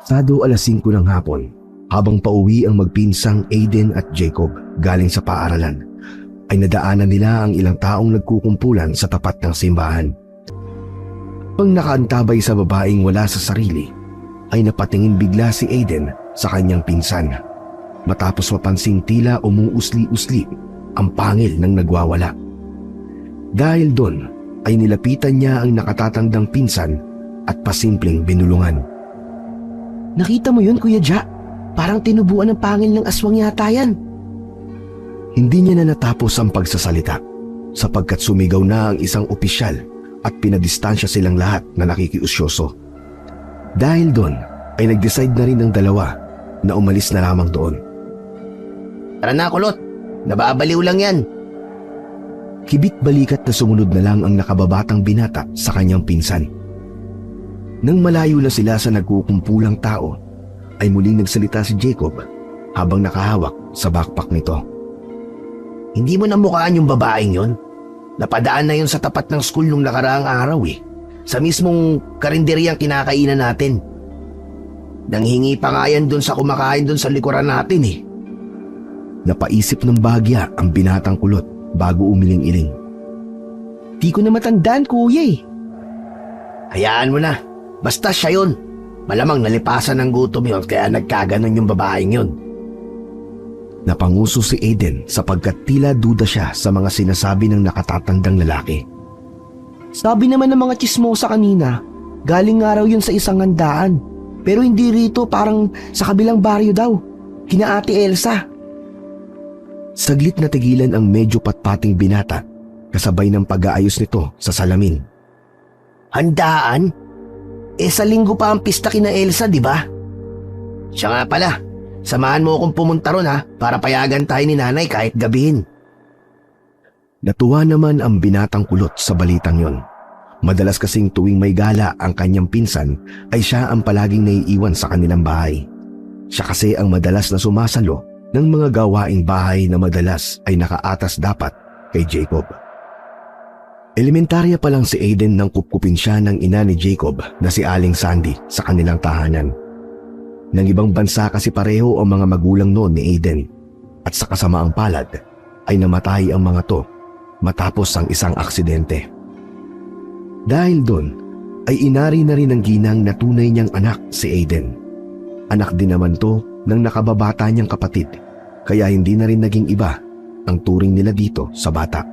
Sado 5:00 ng hapon, habang pauwi ang magpinsang Aiden at Jacob galing sa paaralan, ay nadaanan nila ang ilang taong nagkukumpulan sa tapat ng simbahan. Pag nakaantabay sa babaeng wala sa sarili, ay napatingin bigla si Aiden sa kanyang pinsan, matapos mapansing tila umuusli-usli ang pangil ng nagwawala. Dahil doon ay nilapitan niya ang nakatatandang pinsan at pasimpleng binulungan. Nakita mo yun, Kuya Ja? Parang tinubuan ng pangil ng aswang yata yan. Hindi niya na natapos ang pagsasalita sapagkat sumigaw na ang isang opisyal at pinadistansya silang lahat na nakikiusyoso. Dahil doon ay nag-decide na rin ang dalawa na umalis na lamang doon. Tara na, kulot. Nababaliw lang yan. Kibit-balikat na sumunod na lang ang nakababatang binata sa kanyang pinsan. Nang malayo na sila sa nagkukumpulang tao, ay muling nagsalita si Jacob habang nakahawak sa backpack nito. Hindi mo namukhaan yung babaeng yon. Napadaan na yun sa tapat ng school nung nakaraang araw eh. Sa mismong karinderyang kinakainan natin. Nanghingi pa nga yan dun sa kumakain dun sa likuran natin eh. Napaisip ng bahagya ang binatang kulot bago umiling-iling. Di ko na matandaan, kuya eh. Hayaan mo na. Basta siya yun. Malamang nalipasan ng gutom yun kaya nagkaganon yung babaeng yun. Napanguso si Aiden sapagkat tila duda siya sa mga sinasabi ng nakatatandang lalaki. Sabi naman ng mga tsismosa kanina, galing nga raw yun sa isang handaan. Pero hindi rito, parang sa kabilang baryo daw. Kina Ate Elsa. Saglit na tigilan ang medyo patpating binata kasabay ng pag-aayos nito sa salamin. Handaan? Sa linggo pa ang pista kina Elsa, di ba? Siya nga pala, samahan mo akong pumunta ron ha, para payagan tayo ni nanay kahit gabihin. Natuwa naman ang binatang kulot sa balitang yon. Madalas kasing tuwing may gala ang kanyang pinsan ay siya ang palaging naiiwan sa kanilang bahay. Siya kasi ang madalas na sumasalo ng mga gawaing bahay na madalas ay nakaatas dapat kay Jacob. Elementarya pa lang si Aiden nang kupkupin siya ng ina ni Jacob na si Aling Sandy sa kanilang tahanan. Nang ibang bansa kasi pareho ang mga magulang noon ni Aiden at sa kasamaang palad ay namatay ang mga to matapos ang isang aksidente. Dahil doon ay inari na rin ng ginang na tunay niyang anak si Aiden. Anak din naman to ng nakababata niyang kapatid kaya hindi na rin naging iba ang turing nila dito sa bata.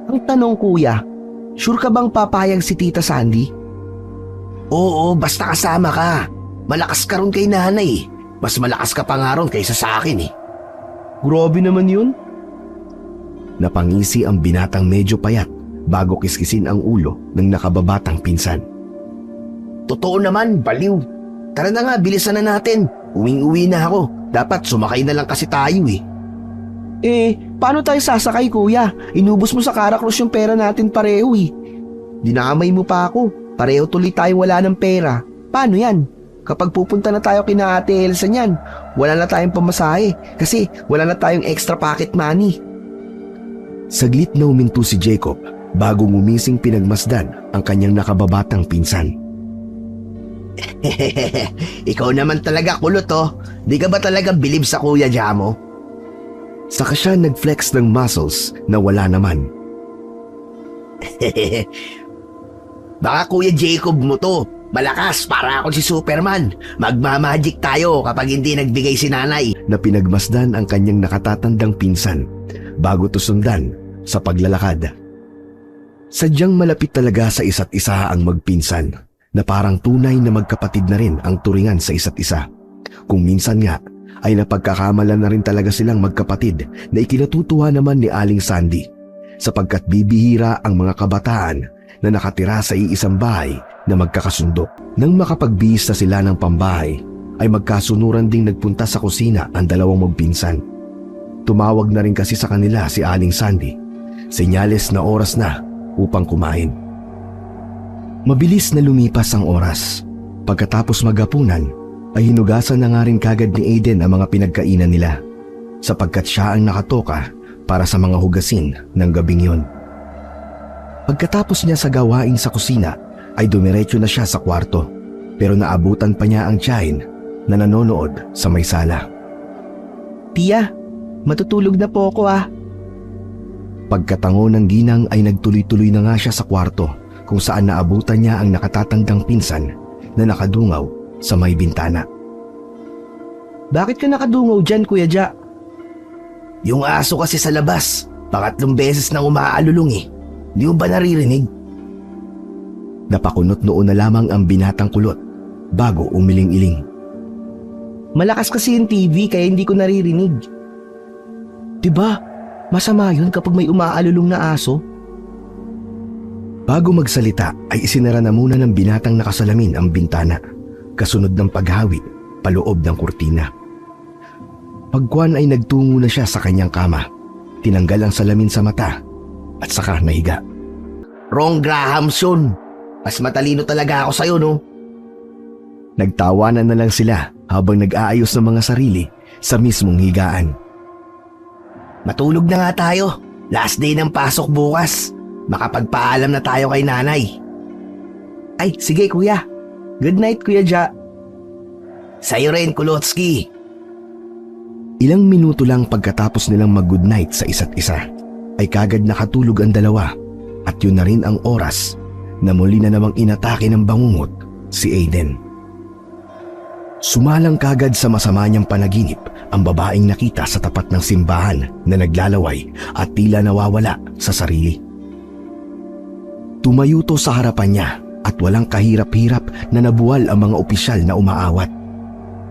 Ang tanong, kuya, sure ka bang papayag si Tita Sandy? Oo, basta kasama ka. Malakas ka ron kay nanay. Mas malakas ka pa nga ron kaysa sa akin eh. Grabe naman yun. Napangisi ang binatang medyo payat bago kiskisin ang ulo ng nakababatang pinsan. Totoo naman, baliw. Tara na nga, bilisan na natin. Uwing-uwi na ako. Dapat sumakay na lang kasi tayo eh. Paano tayo sasakay, kuya? Inubos mo sa Caracross yung pera natin pareho eh. Dinamay mo pa ako. Pareho tuloy tayo wala ng pera. Paano yan? Kapag pupunta na tayo kina Ate Elsa niyan, wala na tayong pamasahe kasi wala na tayong extra pocket money. Saglit na uminto si Jacob bago ngumising pinagmasdan ang kanyang nakababatang pinsan. Ikaw naman talaga, kulot oh. Di ka ba talaga bilib sa Kuya Jamo? Saka siya nag-flex ng muscles na wala naman. Baka Kuya Jacob mo to. Malakas para ako si Superman. Magmamagic tayo kapag hindi nagbigay si nanay. Na pinagmasdan ang kanyang nakatatandang pinsan bago to sundan sa paglalakad. Sadyang malapit talaga sa isa't isa ang magpinsan na parang tunay na magkapatid na rin ang turingan sa isa't isa. Kung minsan nga ay napagkakamalan na rin talaga silang magkapatid na ikinatutuwa naman ni Aling Sandy sapagkat bibihira ang mga kabataan na nakatira sa iisang bahay na magkakasundo. Nang makapagbihis na sila ng pambahay ay magkasunuran ding nagpunta sa kusina ang dalawang magpinsan. Tumawag na rin kasi sa kanila si Aling Sandy. Senyales na oras na upang kumain. Mabilis na lumipas ang oras. Pagkatapos maghapunan ay hinugasan na nga rin kagad ni Aiden ang mga pinagkainan nila sapagkat siya ang nakatoka para sa mga hugasin ng gabing yon. Pagkatapos niya sa gawain sa kusina ay dumiretso na siya sa kwarto pero naabutan pa niya ang tiyahin na nanonood sa may sala. Tia, matutulog na po ako ah. Pagkatango ng ginang ay nagtuloy-tuloy na nga siya sa kwarto kung saan naabutan niya ang nakatatandang pinsan na nakadungaw sa may bintana. Bakit ka nakadungaw dyan, Kuya Ja? Yung aso kasi sa labas, pangatlong beses nang umaalulong eh. Di mo ba naririnig? Napakunot noon na lamang ang binatang kulot bago umiling-iling. Malakas kasi yung TV kaya hindi ko naririnig. Diba, masama yun kapag may umaalulong na aso? Bago magsalita ay isinara na muna ng binatang nakasalamin ang bintana, kasunod ng paghawi paloob ng kurtina. Pagkuhan ay nagtungo na siya sa kanyang kama, tinanggal ang salamin sa mata at saka nahiga. Wrong Graham yun. Mas matalino talaga ako sa'yo, no? Nagtawanan na lang sila habang nag-aayos ng mga sarili sa mismong higaan. Matulog na nga tayo. Last day ng pasok bukas. Makapagpaalam na tayo kay nanay. Ay, sige kuya. Good night, Kuya Ja. Sa'yo rin, Kulotsky. Ilang minuto lang pagkatapos nilang mag-good night sa isa't isa, ay kagad nakatulog ang dalawa at yun na rin ang oras na muli na namang inatake ng bangungot si Aiden. Sumalang kagad sa masama niyang panaginip ang babaeng nakita sa tapat ng simbahan na naglalaway at tila nawawala sa sarili. Tumayo to sa harapan niya at walang kahirap-hirap na nabuwal ang mga opisyal na umaawat.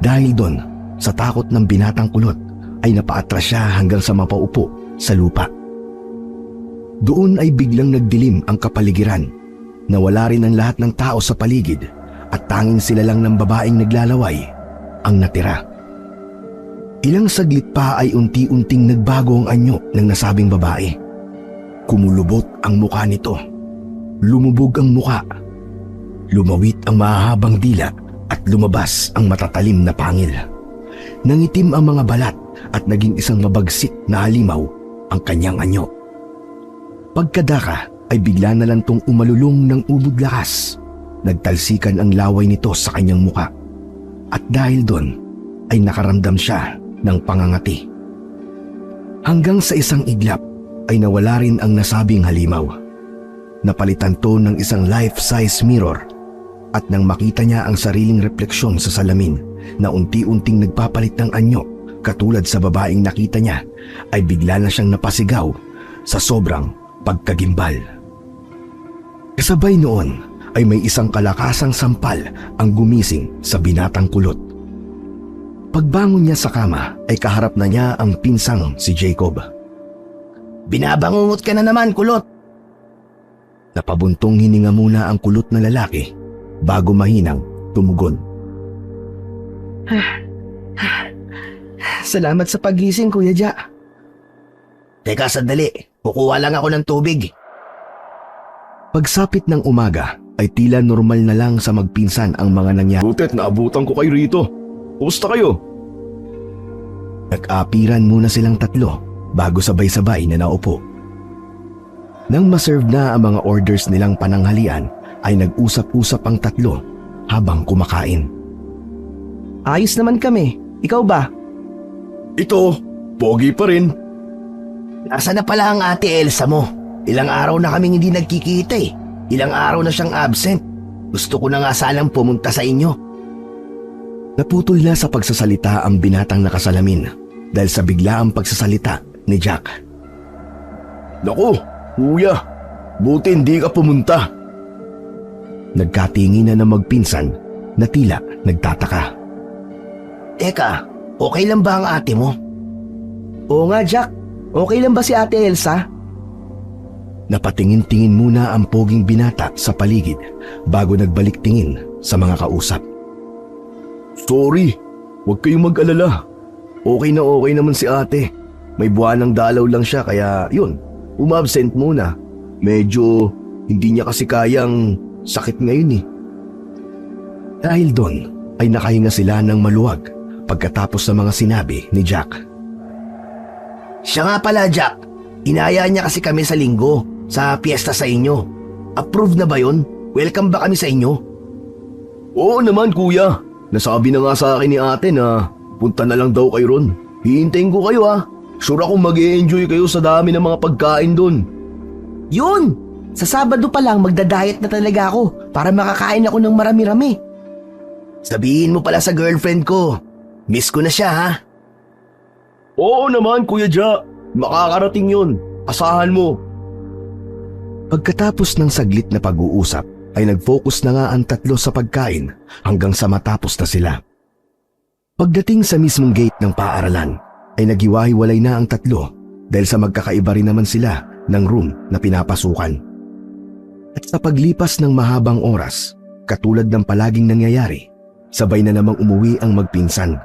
Dahil doon, sa takot ng binatang kulot, ay napaatras siya hanggang sa mapaupo sa lupa. Doon ay biglang nagdilim ang kapaligiran. Nawala rin ang lahat ng tao sa paligid at tanging sila lang ng babaeng naglalaway ang natira. Ilang saglit pa ay unti-unting nagbago ang anyo ng nasabing babae. Kumulubot ang mukha nito. Lumubog ang mukha. Lumawit ang mahahabang dila at lumabas ang matatalim na pangil. Nangitim ang mga balat at naging isang mabagsik na halimaw ang kanyang anyo. Pagkadaka ay bigla na lang tong umalulong ng ubod lakas. Nagtalsikan ang laway nito sa kanyang muka. At dahil doon ay nakaramdam siya ng pangangati. Hanggang sa isang iglap ay nawala rin ang nasabing halimaw. Napalitan to ng isang life-size mirror at nang makita niya ang sariling refleksyon sa salamin na unti-unting nagpapalit ng anyo katulad sa babaeng nakita niya, ay bigla na siyang napasigaw sa sobrang pagkagimbal. Kasabay noon ay may isang kalakasang sampal ang gumising sa binatang kulot. Pagbangon niya sa kama ay kaharap na niya ang pinsang si Jacob. Binabangungot ka na naman, kulot. Napabuntong hininga muna ang kulot na lalaki bago mahinang tumugon. Salamat sa pagising, Kuya Ja. Teka, sandali. Kukuha lang ako ng tubig. Pagsapit ng umaga ay tila normal na lang sa magpinsan ang mga nangyari. Butet, naabutan ko kayo rito. Kumusta kayo? Nag-aapiran muna silang tatlo bago sabay-sabay na naupo. Nang maserve na ang mga orders nilang pananghalian ay nag-usap-usap ang tatlo habang kumakain. Ayos naman kami. Ikaw ba? Ito, pogi pa rin. Nasaan na pala ang ate Elsa mo? Ilang araw na kaming hindi nagkikita eh. Ilang araw na siyang absent. Gusto ko na nga sanang pumunta sa inyo. Naputol na sa pagsasalita ang binatang nakasalamin dahil sa biglaang pagsasalita ni Jack. Naku, kuya, buti hindi ka pumunta. Nagkatinginan na magpinsan na tila nagtataka. Teka, okay lang ba ang ate mo? Oo nga, Jack. Okay lang ba si Ate Elsa? Napatingin-tingin muna ang poging binata sa paligid bago nagbalik tingin sa mga kausap. Sorry, huwag kayong mag-alala. Okay na okay naman si ate. May buwanang dalaw lang siya kaya yun, umabsent muna. Medyo hindi niya kasi kayang sakit ngayon eh. Dahil doon ay nakahinga sila ng maluwag pagkatapos ng mga sinabi ni Jack. Siya nga pala, Jack. Inaya niya kasi kami sa linggo, sa piyesta sa inyo. Approve na ba yun? Welcome ba kami sa inyo? Oo naman kuya. Nasabi na nga sa akin ni ate na punta na lang daw kayo ron. Hihintayin ko kayo ha. Sure akong mag-e-enjoy kayo sa dami ng mga pagkain doon. Yun! Sa Sabado pa lang magda-diet na talaga ako para makakain ako ng marami-rami. Sabihin mo pala sa girlfriend ko. Miss ko na siya ha. Oo naman Kuya Ja. Makakarating yun. Asahan mo. Pagkatapos ng saglit na pag-uusap, ay nag-focus na nga ang tatlo sa pagkain hanggang sa matapos na sila. Pagdating sa mismong gate ng paaralan, ay naghiwa-hiwalay na ang tatlo dahil sa magkakaiba rin naman sila ng room na pinapasukan. At sa paglipas ng mahabang oras, katulad ng palaging nangyayari, sabay na namang umuwi ang magpinsan.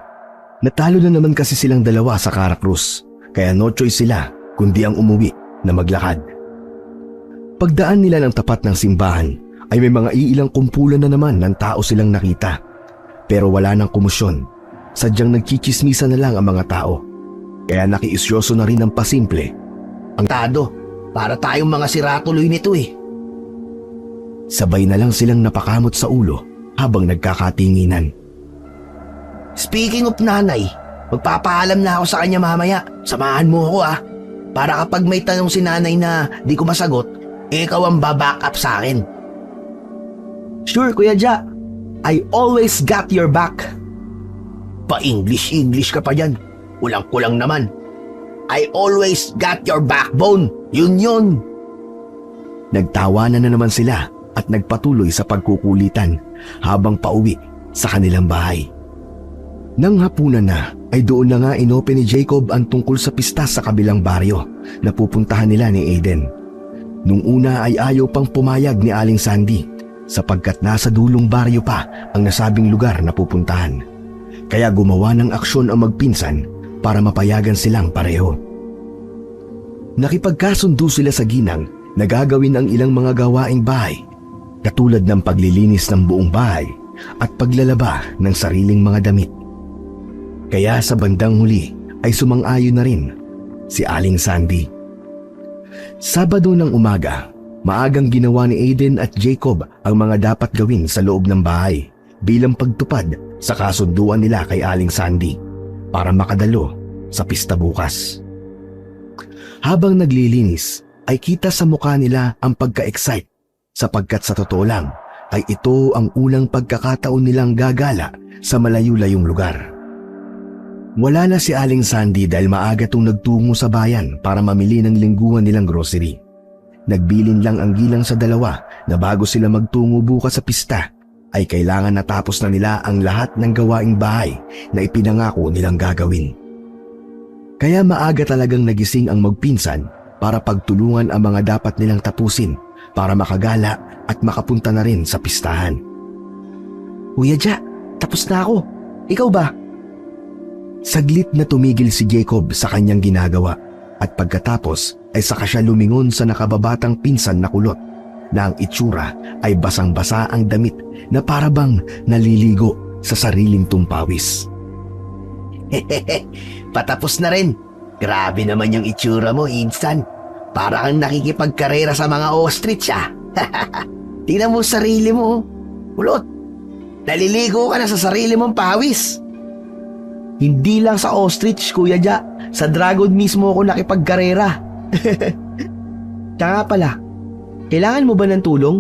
Natalo na naman kasi silang dalawa sa Caracruz, kaya no choice sila kundi ang umuwi na maglakad. Pagdaan nila ng tapat ng simbahan, ay may mga iilang kumpulan na naman ng tao silang nakita. Pero wala nang kumusyon, sadyang nagchichismisa na lang ang mga tao. Kaya nakiisyoso na rin ang pasimple. Ang tado, para tayong mga siratuloy nito eh. Sabay na lang silang napakamot sa ulo habang nagkakatinginan. Speaking of nanay, magpapaalam na ako sa kanya mamaya. Samahan mo ako para kapag may tanong si nanay na di ko masagot, ikaw ang baback up sa akin. Sure, Kuya Ja. I always got your back. Pa-English ka pa dyan. Kulang-kulang naman. I always got your backbone. Yun. Nagtawanan na naman sila at nagpatuloy sa pagkukulitan habang pauwi sa kanilang bahay. Nang hapunan na ay doon na nga inopen ni Jacob ang tungkol sa pista sa kabilang baryo na pupuntahan nila ni Aiden. Nung una ay ayaw pang pumayag ni Aling Sandy sapagkat nasa dulong baryo pa ang nasabing lugar na pupuntahan. Kaya gumawa ng aksyon ang magpinsan para mapayagan silang pareho. Nakipagkasundo sila sa ginang na gagawin ang ilang mga gawaing bahay katulad ng paglilinis ng buong bahay at paglalaba ng sariling mga damit. Kaya sa bandang huli ay sumang-ayon na rin si Aling Sandy. Sabado ng umaga, maagang ginawa ni Aiden at Jacob ang mga dapat gawin sa loob ng bahay bilang pagtupad sa kasunduan nila kay Aling Sandy para makadalo sa pista bukas. Habang naglilinis ay kita sa mukha nila ang pagka-excite sapagkat sa totoo lang ay ito ang unang pagkakataon nilang gagala sa malayo-layong lugar. Wala na si Aling Sandy dahil maaga itong nagtungo sa bayan para mamili ng lingguhan nilang grocery. Nagbilin lang ang gilang sa dalawa na bago sila magtungo bukas sa pista ay kailangan natapos na nila ang lahat ng gawaing bahay na ipinangako nilang gagawin. Kaya maaga talagang nagising ang magpinsan para pagtulungan ang mga dapat nilang tapusin para makagala at makapunta na rin sa pistahan. Kuya Ja, tapos na ako. Ikaw ba? Saglit na tumigil si Jacob sa kanyang ginagawa at pagkatapos ay saka siya lumingon sa nakababatang pinsan na kulot na ang itsura ay basang-basa ang damit na parabang naliligo sa sariling tumpawis. Patapos na rin. Grabe naman yung itsura mo, Insan. Para kang nakikipagkarera sa mga ostrich Tingnan mo sarili mo. Kulot, naliligo ka na sa sarili mong pawis. Hindi lang sa ostrich, Kuya Ja. Sa dragon mismo ako nakipagkarera. Tsaka pala, kailangan mo ba ng tulong?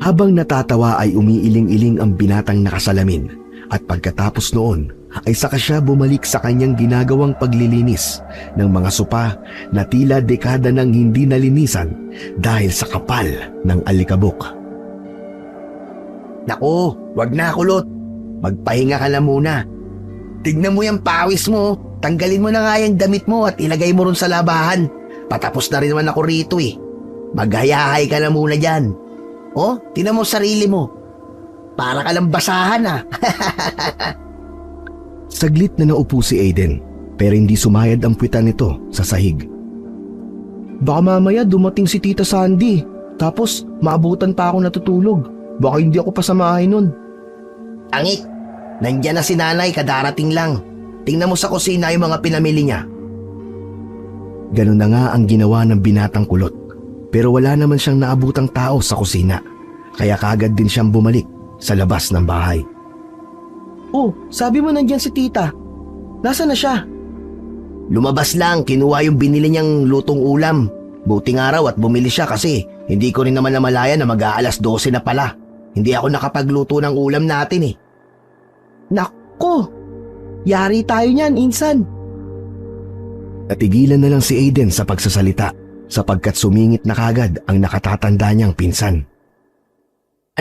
Habang natatawa ay umiiling-iling ang binatang nakasalamin at pagkatapos noon ay saka siya bumalik sa kanyang ginagawang paglilinis ng mga sopa na tila dekada nang hindi nalinisan dahil sa kapal ng alikabok. Naku, wag na kulot. Magpahinga ka na muna. Tignan mo yung pawis mo. Tanggalin mo na nga yung damit mo at ilagay mo ron sa labahan. Patapos na rin naman ako rito eh. Maghayahay ka na muna dyan. Oh, tignan mo sarili mo. Para ka lang basahan Saglit na naupo si Aiden pero hindi sumayad ang puwitan nito sa sahig. Baka mamaya dumating si Tita Sandy. Tapos maabutan pa ako natutulog. Baka hindi ako pasamahin nun. Angik, nandyan na si nanay, kadarating lang. Tingnan mo sa kusina yung mga pinamili niya. Ganun na nga ang ginawa ng binatang kulot pero wala naman siyang naabutang tao sa kusina kaya kaagad din siyang bumalik sa labas ng bahay. Oh, sabi mo nandyan si tita. Nasaan na siya? Lumabas lang, kinuha yung binili niyang lutong ulam. Buting araw at bumili siya kasi hindi ko rin naman namalaya na mag-aalas 12 na pala. Hindi ako nakapagluto ng ulam natin eh. Nako! Yari tayo niyan, insan. Natigilan na lang si Aiden sa pagsasalita sapagkat sumingit na kagad ang nakatatanda niyang pinsan.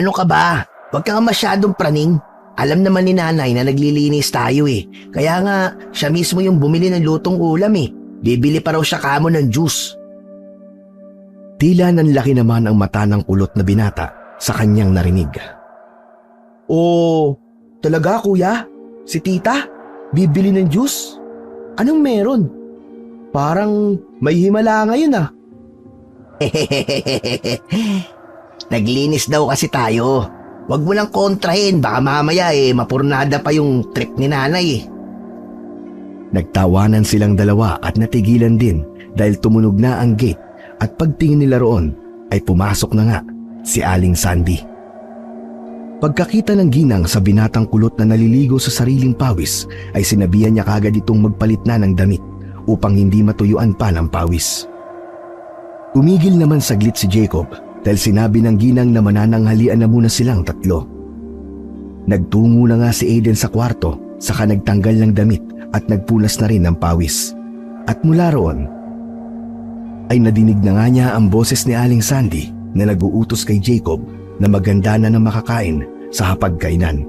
Ano ka ba? Huwag ka nga masyadong praning. Alam naman ni nanay na naglilinis tayo eh. Kaya nga, siya mismo yung bumili ng lutong ulam eh. Bibili pa raw siya kamo ng juice. Tila nanlaki naman ang mata ng kulot na binata sa kanyang narinig. Oh, talaga kuya? Si tita? Bibili ng juice? Anong meron? Parang may himala ngayon ah. Naglinis daw kasi tayo. Huwag mo lang kontrahin, baka mamaya mapurnada pa yung trip ni nanay eh. Nagtawanan silang dalawa at natigilan din dahil tumunog na ang gate at pagtingin nila roon ay pumasok na nga si Aling Sandy. Pagkakita ng ginang sa binatang kulot na naliligo sa sariling pawis ay sinabihan niya kagad itong magpalit na ng damit upang hindi matuyuan pa ng pawis. Tumigil naman saglit si Jacob dahil sinabi ng ginang na manananghalian na muna silang tatlo. Nagtungo na nga si Aiden sa kwarto saka nagtanggal ng damit at nagpunas na rin ng pawis. At mula roon ay nadinig na nga niya ang boses ni Aling Sandy na nag-uutos kay Jacob na maganda na makakain sa hapagkainan.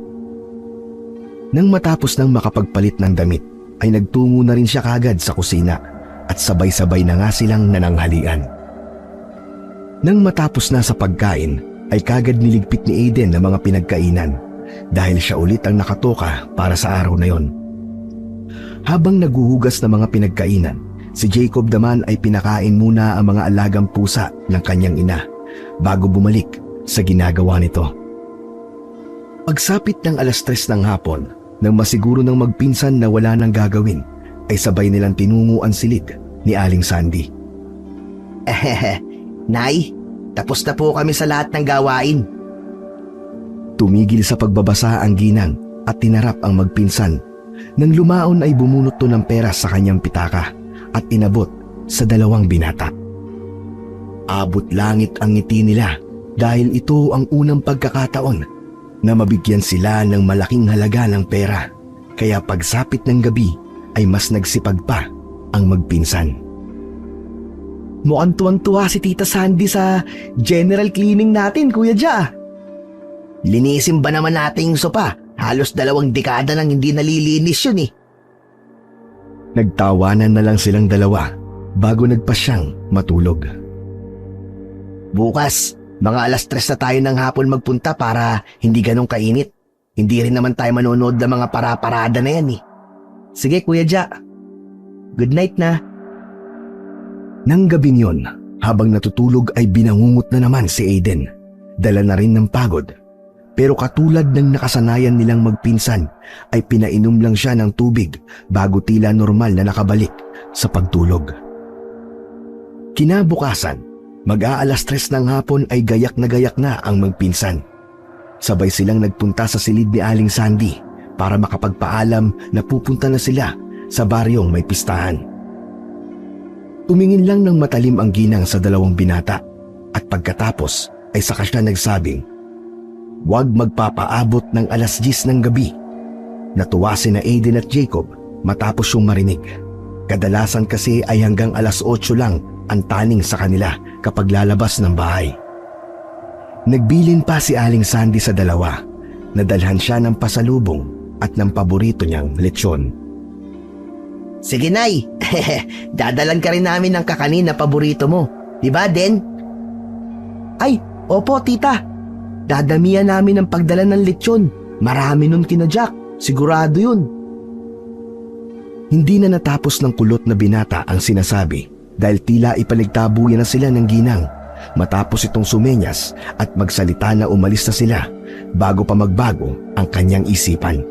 Nang matapos ng makapagpalit ng damit ay nagtungo na rin siya kagad sa kusina at sabay-sabay na nga silang nananghalian. Nang matapos na sa pagkain ay kagad niligpit ni Aiden ang mga pinagkainan dahil siya ulit ang nakatoka para sa araw na yon. Habang naguhugas ng mga pinagkainan, si Jacob naman ay pinakain muna ang mga alagang pusa ng kanyang ina bago bumalik sa ginagawa nito. Pagsapit ng 3:00 ng hapon, nang masiguro ng magpinsan na wala nang gagawin, ay sabay nilang tinungo ang silid ni Aling Sandy. Nay, tapos na po kami sa lahat ng gawain. Tumigil sa pagbabasa ang ginang at tinarap ang magpinsan. Nang lumaon ay bumunot to ng pera sa kanyang pitaka at inabot sa 2 binata. Abot langit ang ngiti nila dahil ito ang unang pagkakataon na mabigyan sila ng malaking halaga ng pera. Kaya pagsapit ng gabi ay mas nagsipag pa ang magpinsan. Mukhang tuwang-tuwa si Tita Sandy sa general cleaning natin, Kuya Ja. Linisin ba naman natin yung sopa? Halos 2 dekada nang hindi nalilinis yun eh. Nagtawanan na lang silang dalawa bago nagpasyang matulog. Bukas, mga 3:00 na tayo ng hapon magpunta para hindi ganong kainit. Hindi rin naman tayo manonood ng mga para-parada na yan eh. Sige, Kuya Ja. Good night na. Nang gabing yon, habang natutulog ay binangungot na naman si Aiden. Dala na rin ng pagod. Pero katulad ng nakasanayan nilang magpinsan, ay pinainom lang siya ng tubig bago tila normal na nakabalik sa pagtulog. Kinabukasan, mag-aalas 3 ng hapon ay gayak na ang magpinsan. Sabay silang nagpunta sa silid ni Aling Sandy para makapagpaalam na pupunta na sila sa baryong may pistahan. Tumingin lang ng matalim ang ginang sa 2 binata at pagkatapos ay saka siya nagsabing, "Huwag magpapaabot ng 10:00 ng gabi." Natuwa sina Aiden at Jacob matapos yung marinig. Kadalasan kasi ay hanggang 8:00 lang ang taning sa kanila kapag lalabas ng bahay. Nagbilin pa si Aling Sandy sa 2. Nadalhan siya ng pasalubong at ng paborito niyang lechon. Sige, Nay. Dadalan ka rin namin ng kakanin na paborito mo. Diba, Den? Ay, opo, Tita. Dadamihan namin ang pagdala ng lechon. Marami nun kina Jack. Sigurado yun. Hindi na natapos ng kulot na binata ang sinasabi dahil tila ipaligtabuyan na sila ng ginang matapos itong sumenyas at magsalita na umalis na sila bago pa magbago ang kanyang isipan.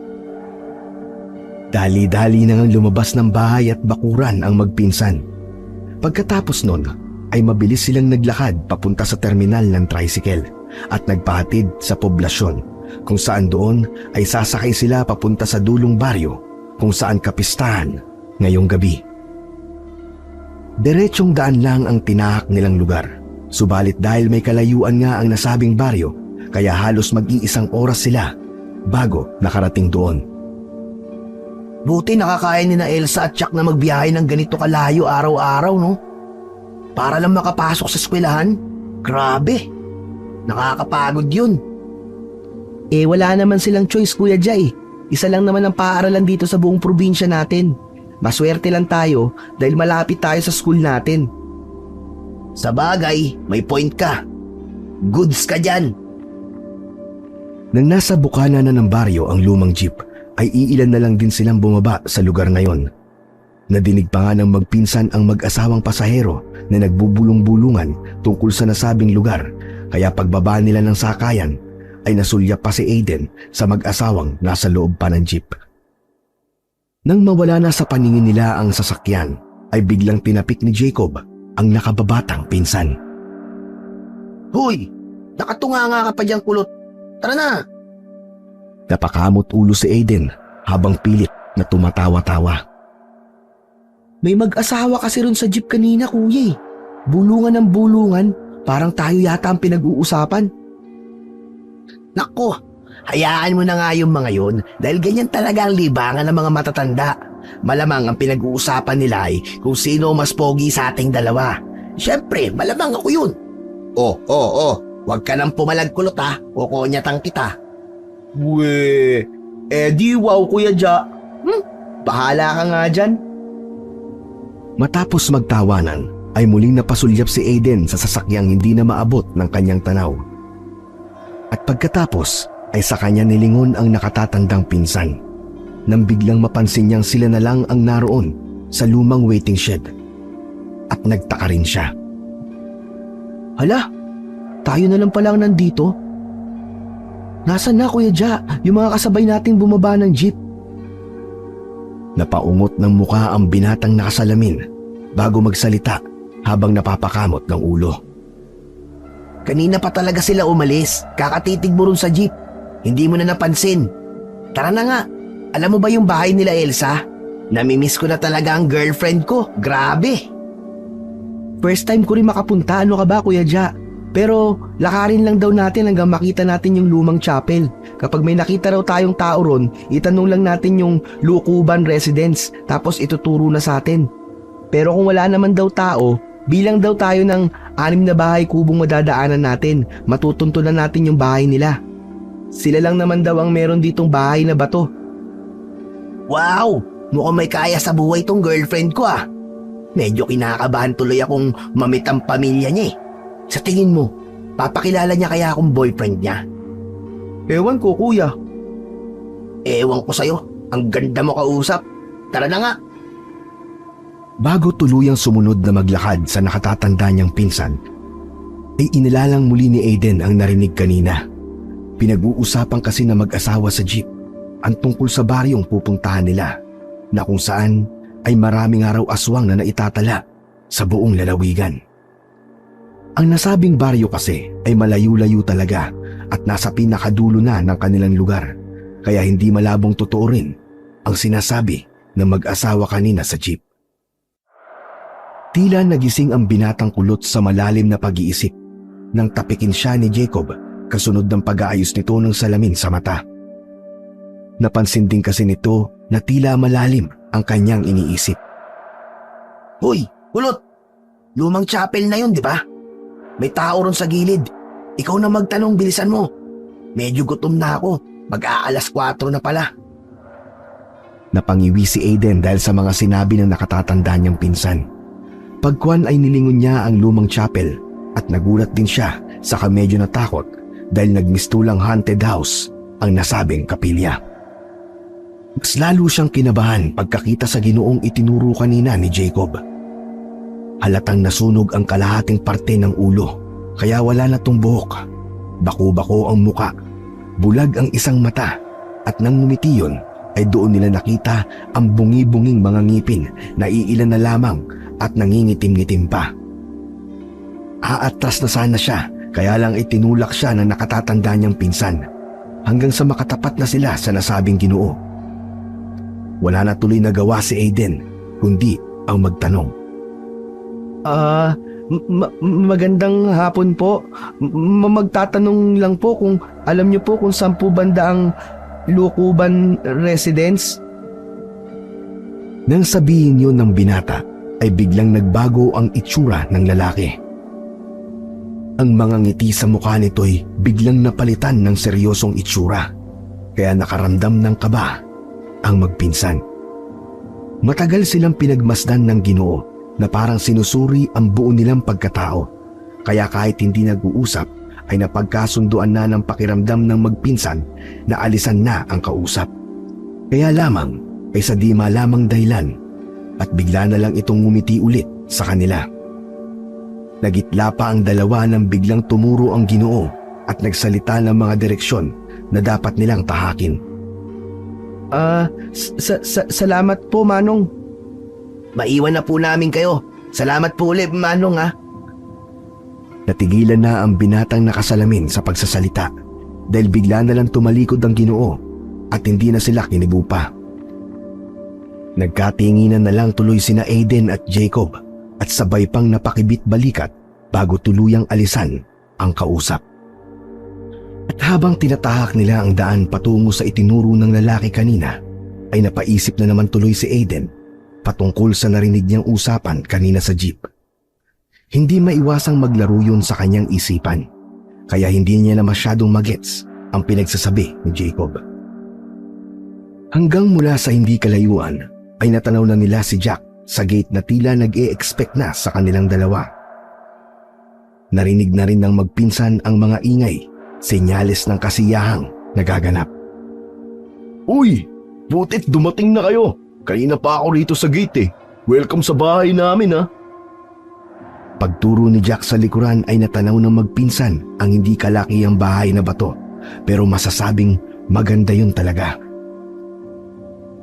Dali-dali nang lumabas ng bahay at bakuran ang magpinsan. Pagkatapos nun ay mabilis silang naglakad papunta sa terminal ng tricycle at nagpahatid sa poblasyon kung saan doon ay sasakay sila papunta sa dulong baryo kung saan kapistahan ngayong gabi. Diretsong daan lang ang tinahak nilang lugar, subalit dahil may kalayuan nga ang nasabing baryo, kaya halos mag-iisang oras sila bago nakarating doon. Buti nakakaya ni na Elsa at Chuck na magbiyahe ng ganito kalayo araw-araw, no? Para lang makapasok sa eskwelahan? Grabe! Nakakapagod yun. Wala naman silang choice, Kuya Jay. Isa lang naman ang paaralan dito sa buong probinsya natin. Maswerte lang tayo dahil malapit tayo sa school natin. Sa bagay, may point ka. Goods ka dyan. Nang nasa bukana na ng baryo ang lumang jeep, ay iilan na lang din silang bumaba sa lugar ngayon. Nadinig pa nga ng magpinsan ang mag-asawang pasahero na nagbubulong-bulungan tungkol sa nasabing lugar, kaya pagbaba nila ng sakayan ay nasulyap pa si Aiden sa mag-asawang nasa loob pa ng jeep. Nang mawala na sa paningin nila ang sasakyan, ay biglang tinapik ni Jacob ang nakababatang pinsan. Hoy! Nakatunga nga ka pa dyan, kulot. Tara na! Napakamot ulo si Aiden habang pilit na tumatawa-tawa. May mag-asawa kasi ron sa jeep kanina, Kuya. Bulungan ng bulungan, parang tayo yata ang pinag-uusapan. Nako, hayaan mo na nga yung mga yun dahil ganyan talaga ang libangan ng mga matatanda. Malamang ang pinag-uusapan nila ay kung sino mas pogi sa ating dalawa. Siyempre, malamang ako yun. Oh, huwag ka nang pumalagkulot ha, kukonyatang kita. Weh, di wow, Kuya Ja. Bahala ka nga dyan. Matapos magtawanan, ay muling napasulyap si Aiden sa sasakyang hindi na maabot ng kanyang tanaw. At pagkatapos ay sa kanya nilingon ang nakatatandang pinsan, nang biglang mapansin niyang sila na lang ang naroon sa lumang waiting shed. At nagtaka rin siya. Hala, tayo na lang pala ang nandito. Nasaan na, Kuya Ja, yung mga kasabay nating bumaba ng jeep? Napaungot ng muka ang binatang nakasalamin bago magsalita habang napapakamot ng ulo. Kanina pa talaga sila umalis. Kakatitig mo ron sa jeep. Hindi mo na napansin. Tara na nga. Alam mo ba yung bahay nila Elsa? Namimiss ko na talaga ang girlfriend ko. Grabe. First time ko rin makapunta, ano ka ba, Kuya Ja? Pero lakarin lang daw natin hanggang makita natin yung lumang chapel. Kapag may nakita raw tayong tao ron, itanong lang natin yung Lukuban residence tapos ituturo na sa atin. Pero kung wala naman daw tao, bilang daw tayo ng 6 na bahay kubong madadaanan natin, matutuntunan natin yung bahay nila. Sila lang naman daw ang meron ditong bahay na bato. Wow! Mukhang may kaya sa buhay tong girlfriend ko ah. Medyo kinakabahan tuloy akong mamit ang pamilya niya eh. Sa tingin mo, papakilala niya kaya akong boyfriend niya? Ewan ko, Kuya. Ewan ko sa'yo. Ang ganda mo kausap. Tara na nga. Bago tuluyang sumunod na maglakad sa nakatatanda niyang pinsan, ay inilalang muli ni Aiden ang narinig kanina. Pinag-uusapan kasi na mag-asawa sa jeep ang tungkol sa baryong pupuntahan nila, na kung saan ay maraming araw aswang na naitatala sa buong lalawigan. Ang nasabing baryo kasi ay malayo-layo talaga at nasa pinakadulo na ng kanilang lugar, kaya hindi malabong totoo rin ang sinasabi ng mag-asawa kanina sa jeep. Tila nagising ang binatang kulot sa malalim na pag-iisip nang tapikin siya ni Jacob kasunod ng pag-aayos nito ng salamin sa mata. Napansin din kasi nito na tila malalim ang kanyang iniisip. Hoy, kulot! Lumang chapel na yun, di ba? May tao ron sa gilid. Ikaw na magtanong, bilisan mo. Medyo gutom na ako. Mag-aalas 4 na pala. Napangiwi si Aiden dahil sa mga sinabi ng nakatatanda niyang pinsan. Pagkuhan ay nilingon niya ang lumang chapel at nagulat din siya saka medyo natakot dahil nagmistulang haunted house ang nasabing kapilya. Mas lalo siyang kinabahan pagkakita sa ginoong itinuro kanina ni Jacob. Halatang nasunog ang kalahating parte ng ulo, kaya wala na tong buhok. Bako-bako ang muka, bulag ang isang mata, at nang ngumiti yun ay doon nila nakita ang bungi-bunging mga ngipin na iilan na lamang at nangingitim-ngitim pa. Aatras na sana siya, kaya lang itinulak siya ng nakatatanda niyang pinsan. hanggang sa makatapat na sila sa nasabing Ginoo. Wala na tuloy na gawa si Aiden kundi ang magtanong. Magandang hapon po. Magtatanong lang po kung alam niyo po kung saan po banda ang Lukuban Residence? Nang sabihin yun ng binata, ay biglang nagbago ang itsura ng lalaki. Ang mga ngiti sa mukha nito'y biglang napalitan ng seryosong itsura, kaya nakaramdam ng kaba ang magpinsan. Matagal silang pinagmasdan ng Ginoo na parang sinusuri ang buo nilang pagkatao, kaya kahit hindi nag-uusap ay napagkasunduan na ng pakiramdam ng magpinsan na alisan na ang kausap. Kaya lamang ay sa di malamang dahilan at bigla na lang itong ngumiti ulit sa kanila. Nagitla pa ang dalawa nang biglang tumuro ang Ginoo at nagsalita ng mga direksyon na dapat nilang tahakin. Salamat po, Manong. Maiwan na po namin kayo. Salamat po ulit, Manong ha. Natigilan na ang binatang nakasalamin sa pagsasalita dahil bigla na lang tumalikod ang Ginoo at hindi na sila kinibo pa. Nagkatinginan na lang tuloy sina Aiden at Jacob at sabay pang napakibit-balikat bago tuluyang alisan ang kausap. At habang tinatahak nila ang daan patungo sa itinuro ng lalaki kanina, ay napaisip na naman tuloy si Aiden patungkol sa narinig niyang usapan kanina sa jeep. Hindi maiwasang maglaro yun sa kanyang isipan, kaya hindi niya na masyadong magets ang pinagsasabi ni Jacob. Hanggang mula sa hindi kalayuan, ay natanaw na nila si Jack sa gate na tila nag-e-expect na sa kanilang dalawa. Narinig na rin ng magpinsan ang mga ingay, senyales ng kasiyahang nagaganap. Uy! Butit dumating na kayo! Kanina pa ako rito sa gate eh. Welcome sa bahay namin ha. Pagturo ni Jack sa likuran ay natanaw ng magpinsan ang hindi kalakihang bahay na bato, pero masasabing maganda yun talaga.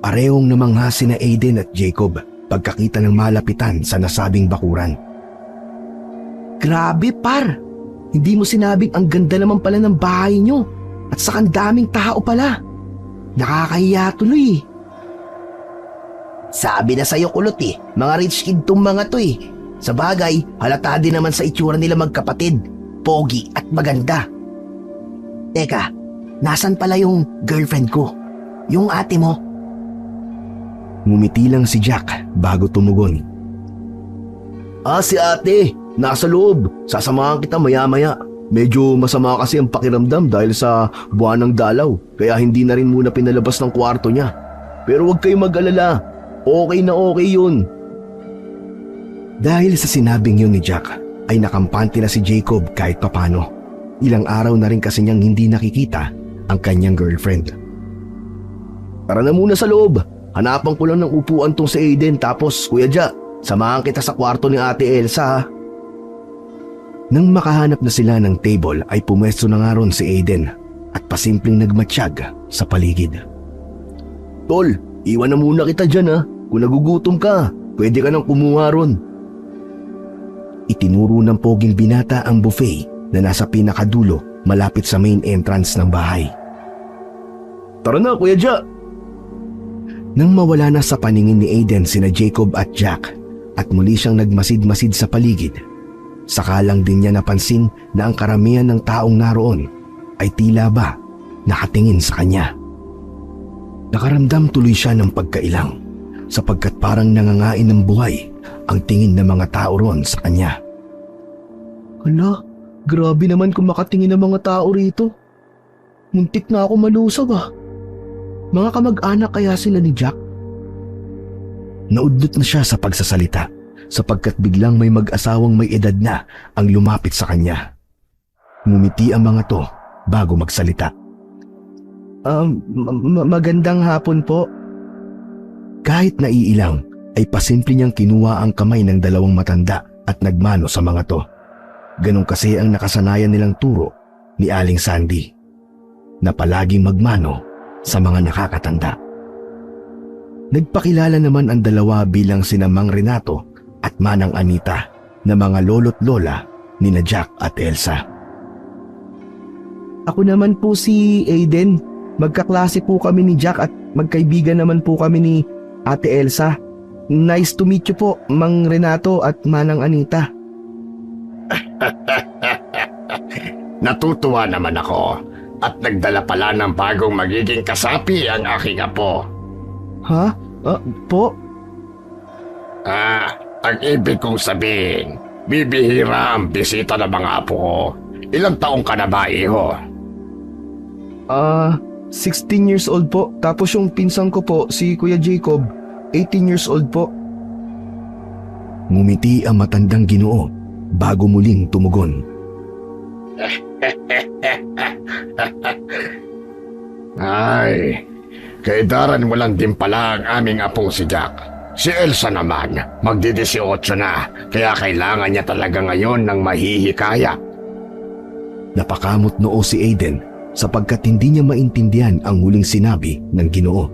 Parehong namangha sina Aiden at Jacob pagkakita ng malapitan sa nasabing bakuran. Grabe, par! Hindi mo sinabing ang ganda naman pala ng bahay niyo at saka ang daming tao pala. Nakakahiya tuloy. Sabi na sa'yo, kulot eh. Mga rich kid tong mga to eh. Sa bagay, halata din naman sa itsura nila magkapatid. Pogi at maganda. Teka, nasan pala yung girlfriend ko? Yung ate mo? Ngumiti lang si Jack bago tumugon. Si ate, nasa loob. Sasamahan kita maya-maya. Medyo masama kasi ang pakiramdam dahil sa buwan ng dalaw, kaya hindi na rin muna pinalabas ng kwarto niya. Pero huwag kayong mag-alala. Okay na okay yun. Dahil sa sinabing yun ni Jack, ay nakampante na si Jacob kahit papano. Ilang araw na rin kasi niyang hindi nakikita ang kanyang girlfriend. Tara na muna sa loob. Hanapan ko lang ng upuan tong si Aiden, tapos Kuya Ja, samahan kita sa kwarto ni Ate Elsa. Nang makahanap na sila ng table ay pumwesto na nga ron si Aiden at pasimpleng nagmatsyag sa paligid. Tol, iwan na muna kita dyan ha. Kung nagugutom ka, pwede ka nang kumuha ron. Itinuro ng poging binata ang buffet na nasa pinakadulo malapit sa main entrance ng bahay. Tara na, Kuya Ja. Nang mawala na sa paningin ni Aiden sina Jacob at Jack at muli siyang nagmasid-masid sa paligid, saka lang din niya napansin na ang karamihan ng taong naroon ay tila ba nakatingin sa kanya. Nakaramdam tuloy siya ng pagkailang sapagkat parang nangangain ng buhay ang tingin ng mga tao roon sa kanya. Hala, grabe naman kung makatingin ng mga tao rito. Muntik na ako malusog ah. Mga kamag-anak kaya sila ni Jack? Naudlot na siya sa pagsasalita sapagkat biglang may mag-asawang may edad na ang lumapit sa kanya. Ngumiti ang mga to bago magsalita. Magandang hapon po. Kahit naiilang ay pasimple niyang kinuha ang kamay ng dalawang matanda at nagmano sa mga to. Ganun kasi ang nakasanayan nilang turo ni Aling Sandy na palaging magmano sa mga nakakatanda. Nagpakilala naman ang dalawa bilang sina Mang Renato at Manang Anita na mga lolo't lola ni na Jack at Elsa. Ako naman po si Aiden. Magkaklase po kami ni Jack at magkaibigan naman po kami ni Ate Elsa. Nice to meet you po, Mang Renato at Manang Anita. Natutuwa naman ako at nagdala pala ng bagong magiging kasapi ang aking apo. Ha? Po? Ang ibig kong sabihin, bibihira ang bisita ng mga apo ko. Ilang taong ka na ba, iho? 16 years old po. Tapos yung pinsan ko po, si Kuya Jacob, 18 years old po. Ngumiti ang matandang Ginoo bago muling tumugon. Ay, kaedaran mo lang din pala ang aming apong si Jack. Si Elsa naman, magdi-18 na, kaya kailangan niya talaga ngayon ng mahihikaya. Napakamot noo si Aiden sapagkat hindi niya maintindihan ang huling sinabi ng Ginoo.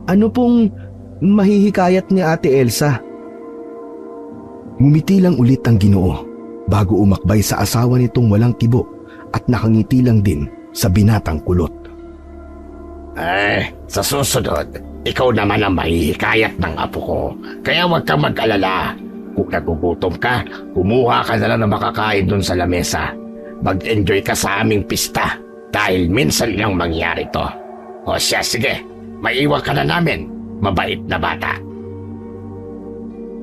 Ano pong mahihikayat ni Ate Elsa? Ngumiti lang ulit ang Ginoo bago umakbay sa asawa nitong walang kibo at nakangiti lang din sa binatang kulot. Sa susunod, ikaw naman ang mahihikayat ng apo ko. Kaya huwag kang mag-alala. Kung nagugutom ka, kumuha ka na lang ng makakain dun sa lamesa. Mag-enjoy ka sa aming pista dahil minsan lang mangyari to. O siya, sige, maiwan ka na namin. Mabait na bata.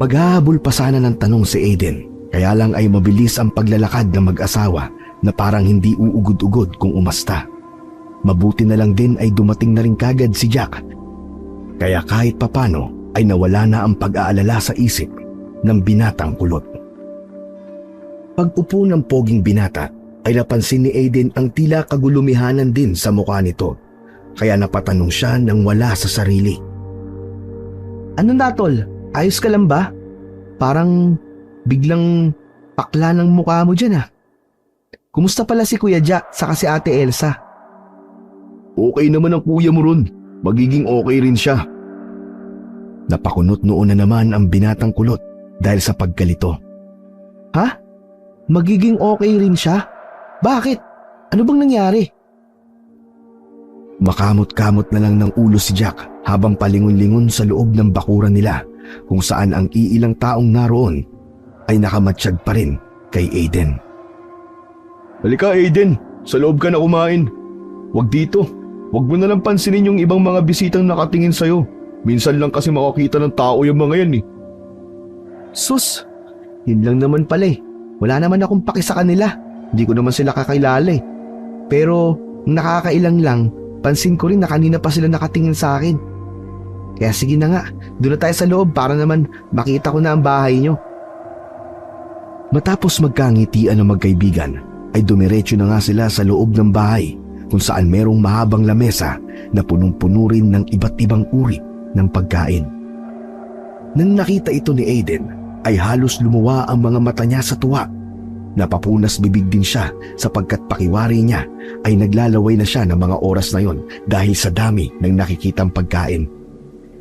Maghahabol pa sana ng tanong si Aiden, kaya lang ay mabilis ang paglalakad ng mag-asawa na parang hindi uugod-ugod kung umasta. Mabuti na lang din ay dumating na rin kagad si Jack. Kaya kahit papano ay nawala na ang pag-aalala sa isip ng binatang kulot. Pag-upo ng poging binata ay napansin ni Aiden ang tila kagulumihanan din sa mukha nito. Kaya napatanong siya nang wala sa sarili. Ano na tol? Ayos ka lang ba? Parang biglang pakla ng mukha mo dyan Kumusta pala si Kuya Jack saka si Ate Elsa? Okay naman ang kuya mo ron. Magiging okay rin siya. Napakunot noon na naman ang binatang kulot dahil sa pagkalito. Ha? Magiging okay rin siya? Bakit? Ano bang nangyari? Makamot-kamot na lang ng ulo si Jack habang palingon-lingon sa loob ng bakuran nila kung saan ang iilang taong naroon ay nakamatsyag pa rin kay Aiden. Halika Aiden, sa loob ka na kumain. Huwag dito. Huwag mo na lang pansinin yung ibang mga bisitang nakatingin sa'yo. Minsan lang kasi makakita ng tao yung mga yan Sus, yun lang naman pala Wala naman akong paki sa kanila. Hindi ko naman sila kakilala Pero nakakailang lang, pansin ko rin na kanina pa sila nakatingin sa akin. Kaya sige na nga, doon na tayo sa loob para naman makita ko na ang bahay nyo. Matapos magkangitian ng magkaibigan, ay dumiretso na nga sila sa loob ng bahay kung saan merong mahabang lamesa na punong-puno rin ng iba't ibang uri ng pagkain. Nang nakita ito ni Aiden, ay halos lumuwa ang mga mata niya sa tuwa. Napapunas bibig din siya sapagkat pakiwari niya ay naglalaway na siya ng mga oras na yon dahil sa dami ng nakikitang pagkain.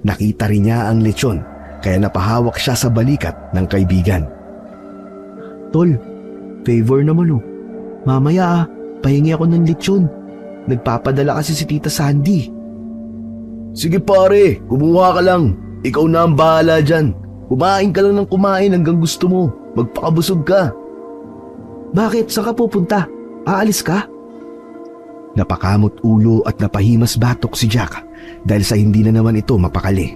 Nakita rin niya ang lechon kaya napahawak siya sa balikat ng kaibigan. Tol, favor naman Mamaya pahingi ako ng lechon. Nagpapadala kasi si Tita Sandy. Sige pare, kumuha ka lang. Ikaw na ang bahala dyan. Kumain ka lang ng kumain hanggang gusto mo. Magpakabusog ka. Bakit? Saan ka pupunta? Aalis ka? Napakamot ulo at napahimas batok si Jack dahil sa hindi na naman ito mapakali.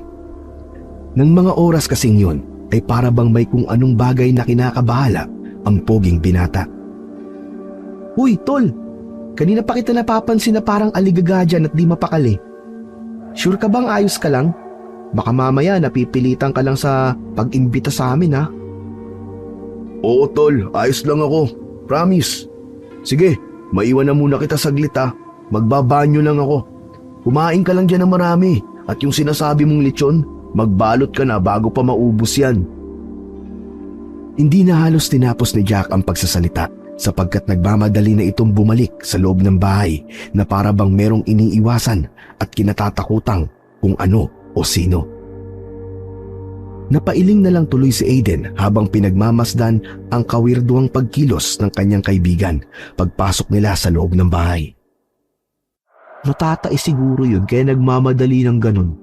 Nang mga oras kasing yun ay para bang may kung anong bagay na kinakabahala ang poging binata. Uy, tol! Kanina pa kita napapansin na parang aligaga dyan at di mapakali. Sure ka bang ayos ka lang? Baka mamaya napipilitan ka lang sa pag-imbita sa amin Oo tol, ayos lang ako. Promise. Sige, maiwan na muna kita saglit Magbabanyo lang ako. Kumain ka lang dyan ng marami at yung sinasabi mong lechon, magbalot ka na bago pa maubos yan. Hindi na halos tinapos ni Jack ang pagsasalita sapagkat nagmamadali na itong bumalik sa loob ng bahay na para bang merong iniiwasan at kinatatakutang kung ano o sino. Napailing na lang tuloy si Aiden habang pinagmamasdan ang kawirduang pagkilos ng kanyang kaibigan pagpasok nila sa loob ng bahay. Natatai siguro yun kaya nagmamadali ng ganun.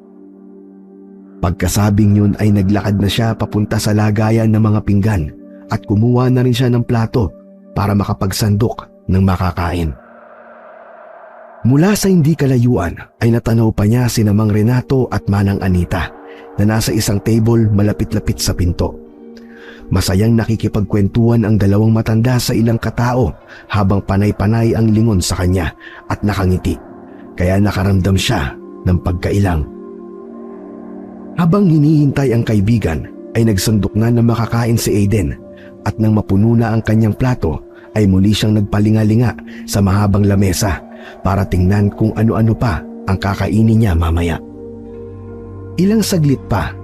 Pagkasabing yun ay naglakad na siya papunta sa lagayan ng mga pinggan at kumuha na rin siya ng plato para makapagsandok ng makakain. Mula sa hindi kalayuan ay natanaw pa niya sina Mang Renato at Manang Anita na nasa isang table malapit-lapit sa pinto. Masayang nakikipagkwentuhan ang dalawang matanda sa ilang katao habang panay-panay ang lingon sa kanya at nakangiti, kaya nakaramdam siya ng pagkailang. Habang hinihintay ang kaibigan ay nagsandok na makakain si Aiden at nang mapuno na ang kanyang plato ay muli siyang nagpalingalinga sa mahabang lamesa para tingnan kung ano-ano pa ang kakainin niya mamaya. Ilang saglit pa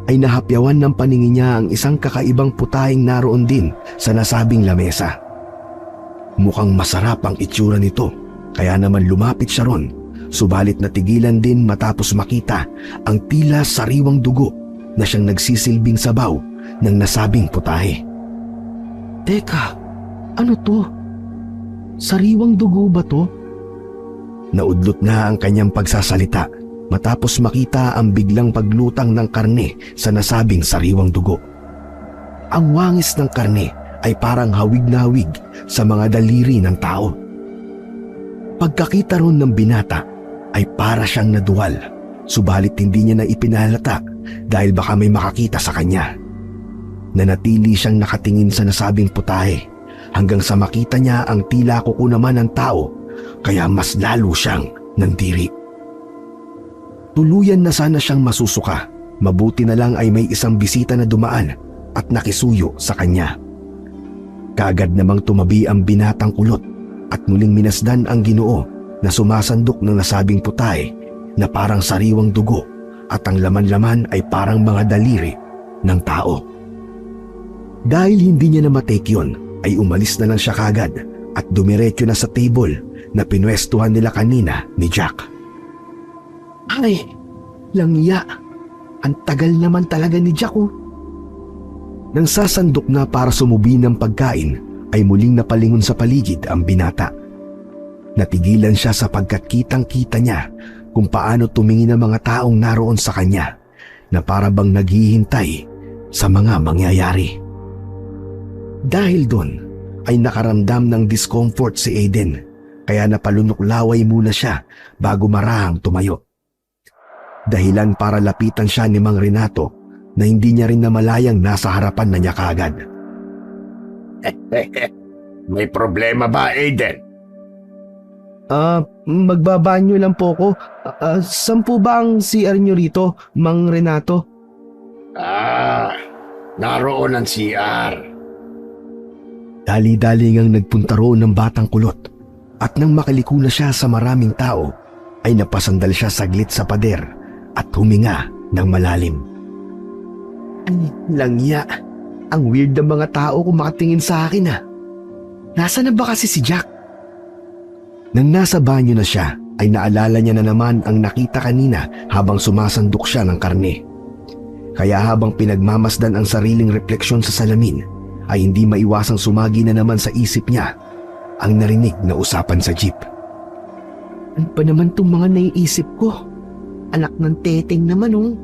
ay nahapyawan ng paningin niya ang isang kakaibang putahing naroon din sa nasabing lamesa. Mukhang masarap ang itsura nito kaya naman lumapit siya ron, subalit natigilan din matapos makita ang tila sariwang dugo na siyang nagsisilbing sabaw ng nasabing putahe. Teka, ano to? Sariwang dugo ba to? Naudlot na ang kanyang pagsasalita matapos makita ang biglang paglutang ng karne sa nasabing sariwang dugo. Ang wangis ng karne ay parang hawig na hawig sa mga daliri ng tao. Pagkakita ron ng binata ay para siyang naduwal, subalit hindi niya na ipinahalata dahil baka may makakita sa kanya. Nanatili siyang nakatingin sa nasabing putahe hanggang sa makita niya ang tila kuko naman ng tao, kaya mas lalo siyang nandiri. Tuluyan na sana siyang masusuka, mabuti na lang ay may isang bisita na dumaan at nakisuyo sa kanya. Kaagad namang tumabi ang binatang kulot at muling minasdan ang Ginoo na sumasandok ng nasabing putahe na parang sariwang dugo at ang laman-laman ay parang mga daliri ng tao. Dahil hindi niya na matake yun, ay umalis na lang siya kagad at dumiretso na sa table na pinwestuhan nila kanina ni Jack. Ay, langya. Ang tagal naman talaga ni Jack oh. Nang sasandok na para sumubi ng pagkain, ay muling napalingon sa paligid ang binata. Natigilan siya sapagkat kitang-kita niya kung paano tumingin ang mga taong naroon sa kanya na para bang naghihintay sa mga mangyayari. Dahil doon ay nakaramdam ng discomfort si Aiden, kaya napalunok-laway muna siya bago marahang tumayo. Dahilan para lapitan siya ni Mang Renato na hindi niya rin namalayang nasa harapan na niya kaagad. May problema ba, Aiden? Magbabanyo lang po ko. Saan po ba ang CR nyo rito, Mang Renato? Naroon ang CR. Dali-dali ngang nagpunta roon ng batang kulot at nang makaliko na siya sa maraming tao ay napasandal siya saglit sa pader at huminga ng malalim. Ay, langya. Ang weird ng mga tao kung makatingin sa akin ah. Nasaan na ba kasi si Jack? Nang nasa banyo na siya ay naalala niya na naman ang nakita kanina habang sumasandok siya ng karne. Kaya habang pinagmamasdan ang sariling refleksyon sa salamin ay hindi maiwasang sumagi na naman sa isip niya ang narinig na usapan sa jeep. Ano pa naman itong mga naiisip ko? Anak ng teteng naman oh.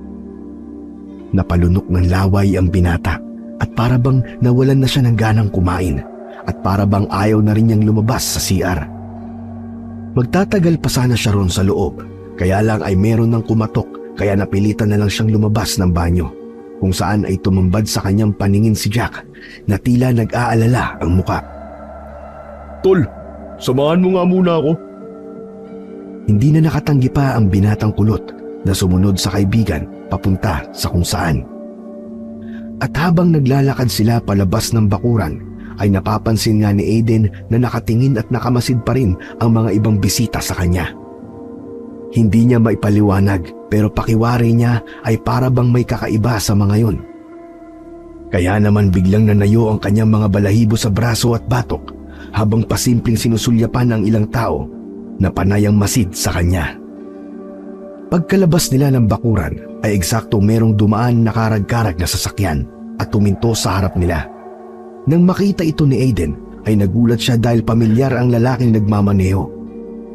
Napalunok ng laway ang binata at para bang nawalan na siya ng ganang kumain at para bang ayaw na rin niyang lumabas sa CR. Magtatagal pa sana siya ron sa loob, kaya lang ay meron ng kumatok kaya napilitan na lang siyang lumabas ng banyo, kung saan ay tumambad sa kanyang paningin si Jack na tila nag-aalala ang muka. Tol, samahan mo nga muna ako. Hindi na nakatanggi pa ang binatang kulot na sumunod sa kaibigan papunta sa kung saan. At habang naglalakad sila palabas ng bakuran, ay napapansin nga ni Aiden na nakatingin at nakamasid pa rin ang mga ibang bisita sa kanya. Hindi niya maipaliwanag pero pakiwari niya ay para bang may kakaiba sa mga yon. Kaya naman biglang nanayo ang kanyang mga balahibo sa braso at batok habang pasimpleng sinusulyapan ang ilang tao na panayang masid sa kanya. Pagkalabas nila ng bakuran ay eksakto merong dumaan na karag-karag na sasakyan at tuminto sa harap nila. Nang makita ito ni Aiden ay nagulat siya dahil pamilyar ang lalaking nagmamaneho.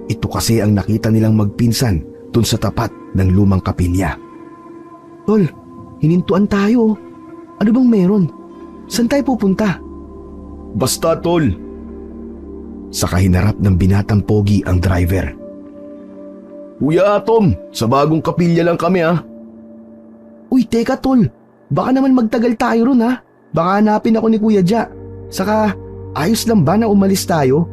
Ito kasi ang nakita nilang magpinsan dun sa tapat ng lumang kapilya. Tol, hinintuan tayo. Ano bang meron? Saan tayo pupunta? Basta, tol. Sa kahinarap ng binatang pogi ang driver. Kuya Atom, sa bagong kapilya lang kami Uy, teka tol. Baka naman magtagal tayo ron ha. Baka hanapin ako ni Kuya Ja. Saka, ayos lang ba na umalis tayo?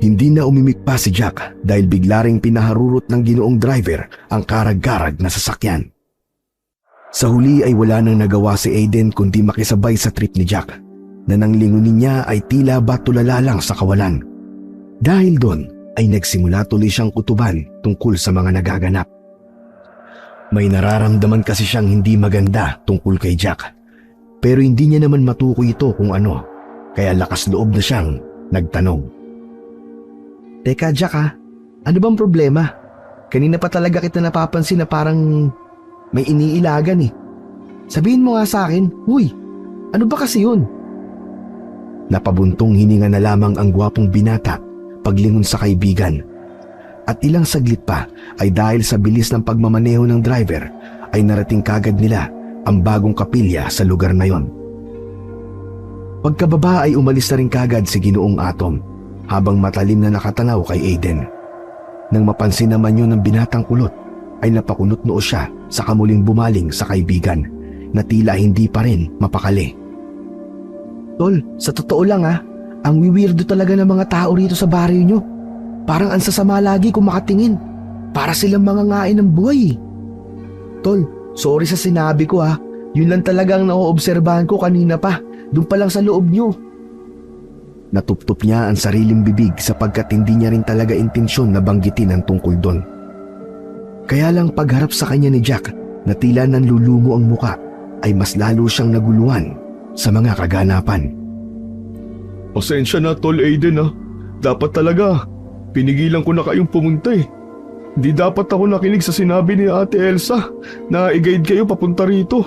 Hindi na umimik pa si Jack dahil bigla ring pinaharurot ng ginoong driver ang karag-karag na sasakyan. Sa huli ay wala nang nagawa si Aiden kundi makisabay sa trip ni Jack na nang lingunin niya ay tila ba tulala lang sa kawalan. Dahil doon ay nagsimula tuloy siyang kutuban tungkol sa mga nagaganap. May nararamdaman kasi siyang hindi maganda tungkol kay Jack, pero hindi niya naman matukoy ito kung ano, kaya lakas loob na siyang nagtanong. Teka Jack ha, ano bang problema? Kanina pa talaga kita napapansin na parang may iniilagan eh. Sabihin mo nga sa akin, huy, ano ba kasi yun? Napabuntong hininga na lamang ang gwapong binata paglingon sa kaibigan. At ilang saglit pa ay dahil sa bilis ng pagmamaneho ng driver ay narating kagad nila ang bagong kapilya sa lugar na yon. Pagkababa ay umalis na rin kagad si Ginoong Atom habang matalim na nakatanaw kay Aiden. Nang mapansin naman yun ng binatang kulot ay napakunot noo siya sa kamuling bumaling sa kaibigan na tila hindi pa rin mapakali. Tol, sa totoo lang ha, ang wiwirdo talaga ng mga tao rito sa baryo nyo. Parang ang sasama lagi kung makatingin. Para silang mga ngain ng buhay. Tol, sorry sa sinabi ko ha. Yun lang talagang nauobserbahan ko kanina pa. Doon pa lang sa loob nyo. Natuptop niya ang sariling bibig sapagkat hindi niya rin talaga intensyon na banggitin ang tungkol doon. Kaya lang pagharap sa kanya ni Jack na tila nanlulumo ang muka ay mas lalo siyang naguluhan sa mga kaganapan. Pasensya na, tol Aiden Dapat talaga, pinigilan ko na kayong pumunta Hindi dapat ako nakinig sa sinabi ni Ate Elsa na i-guide kayo papunta rito.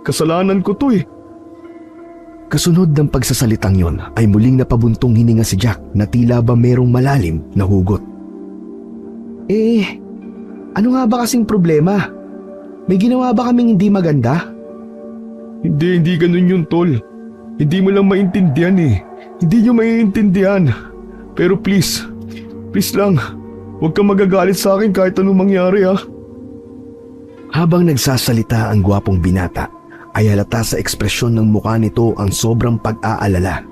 Kasalanan ko to Kasunod ng pagsasalitang yon ay muling napabuntong hininga si Jack na tila ba merong malalim na hugot. Ano nga ba kasing problema? May ginawa ba kaming hindi maganda? Hindi ganun yun, tol. Hindi mo lang maintindihan Hindi nyo maiintindihan. Pero please lang, huwag kang magagalit sa akin kahit anong mangyari Habang nagsasalita ang gwapong binata, ay halata sa ekspresyon ng mukha nito ang sobrang pag-aalala.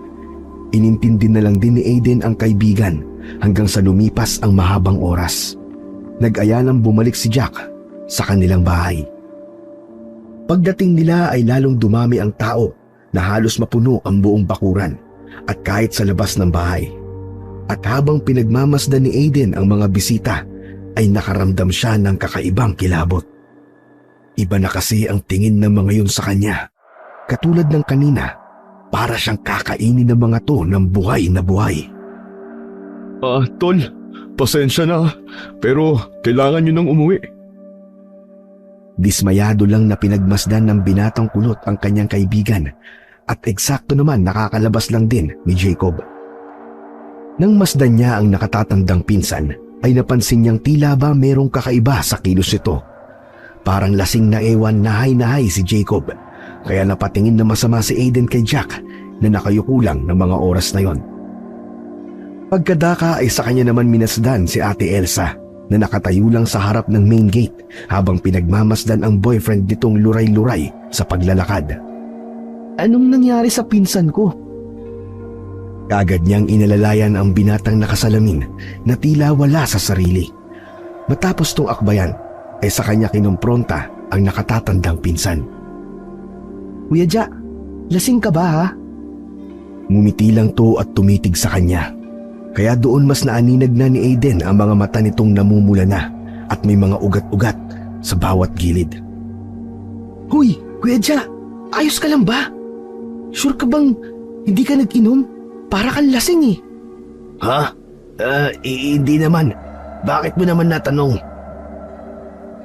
Inintindi na lang din ni Aiden ang kaibigan hanggang sa lumipas ang mahabang oras. Nag-aya nang bumalik si Jack sa kanilang bahay. Pagdating nila ay lalong dumami ang tao na halos mapuno ang buong bakuran at kahit sa labas ng bahay. At habang pinagmamasdan ni Aiden ang mga bisita ay nakaramdam siya ng kakaibang kilabot. Iba na kasi ang tingin ng mga yun sa kanya. Katulad ng kanina, para siyang kakainin ng mga to ng buhay na buhay. Tol, pasensya na pero kailangan nyo nang umuwi. Dismayado lang na pinagmasdan ng binatang kulot ang kanyang kaibigan at eksakto naman nakakalabas lang din ni Jacob. Nang masdan niya ang nakatatandang pinsan ay napansin niyang tila ba merong kakaiba sa kilos nito. Parang lasing na ewan nahay si Jacob kaya napatingin na masama si Aiden kay Jack na nakayuko lang ng mga oras na yon. Pagkadaka ay sa kanya naman minasdan si Ate Elsa na nakatayo lang sa harap ng main gate habang pinagmamasdan ang boyfriend nitong luray-luray sa paglalakad. Anong nangyari sa pinsan ko? Kagad niyang inalalayan ang binatang nakasalamin na tila wala sa sarili. Matapos tong akbayan ay sa kanya kinumpronta ang nakatatandang pinsan. Kuya Ja, lasing ka ba ha? Ngumiti lang to at tumitig sa kanya. Kaya doon mas naaninag na ni Aiden ang mga mata nitong namumula na at may mga ugat-ugat sa bawat gilid. Huy, Kuya Ja, ayos ka lang ba? Sure ka bang hindi ka nag-inom? Para kang lasing Hindi naman. Bakit mo naman natanong?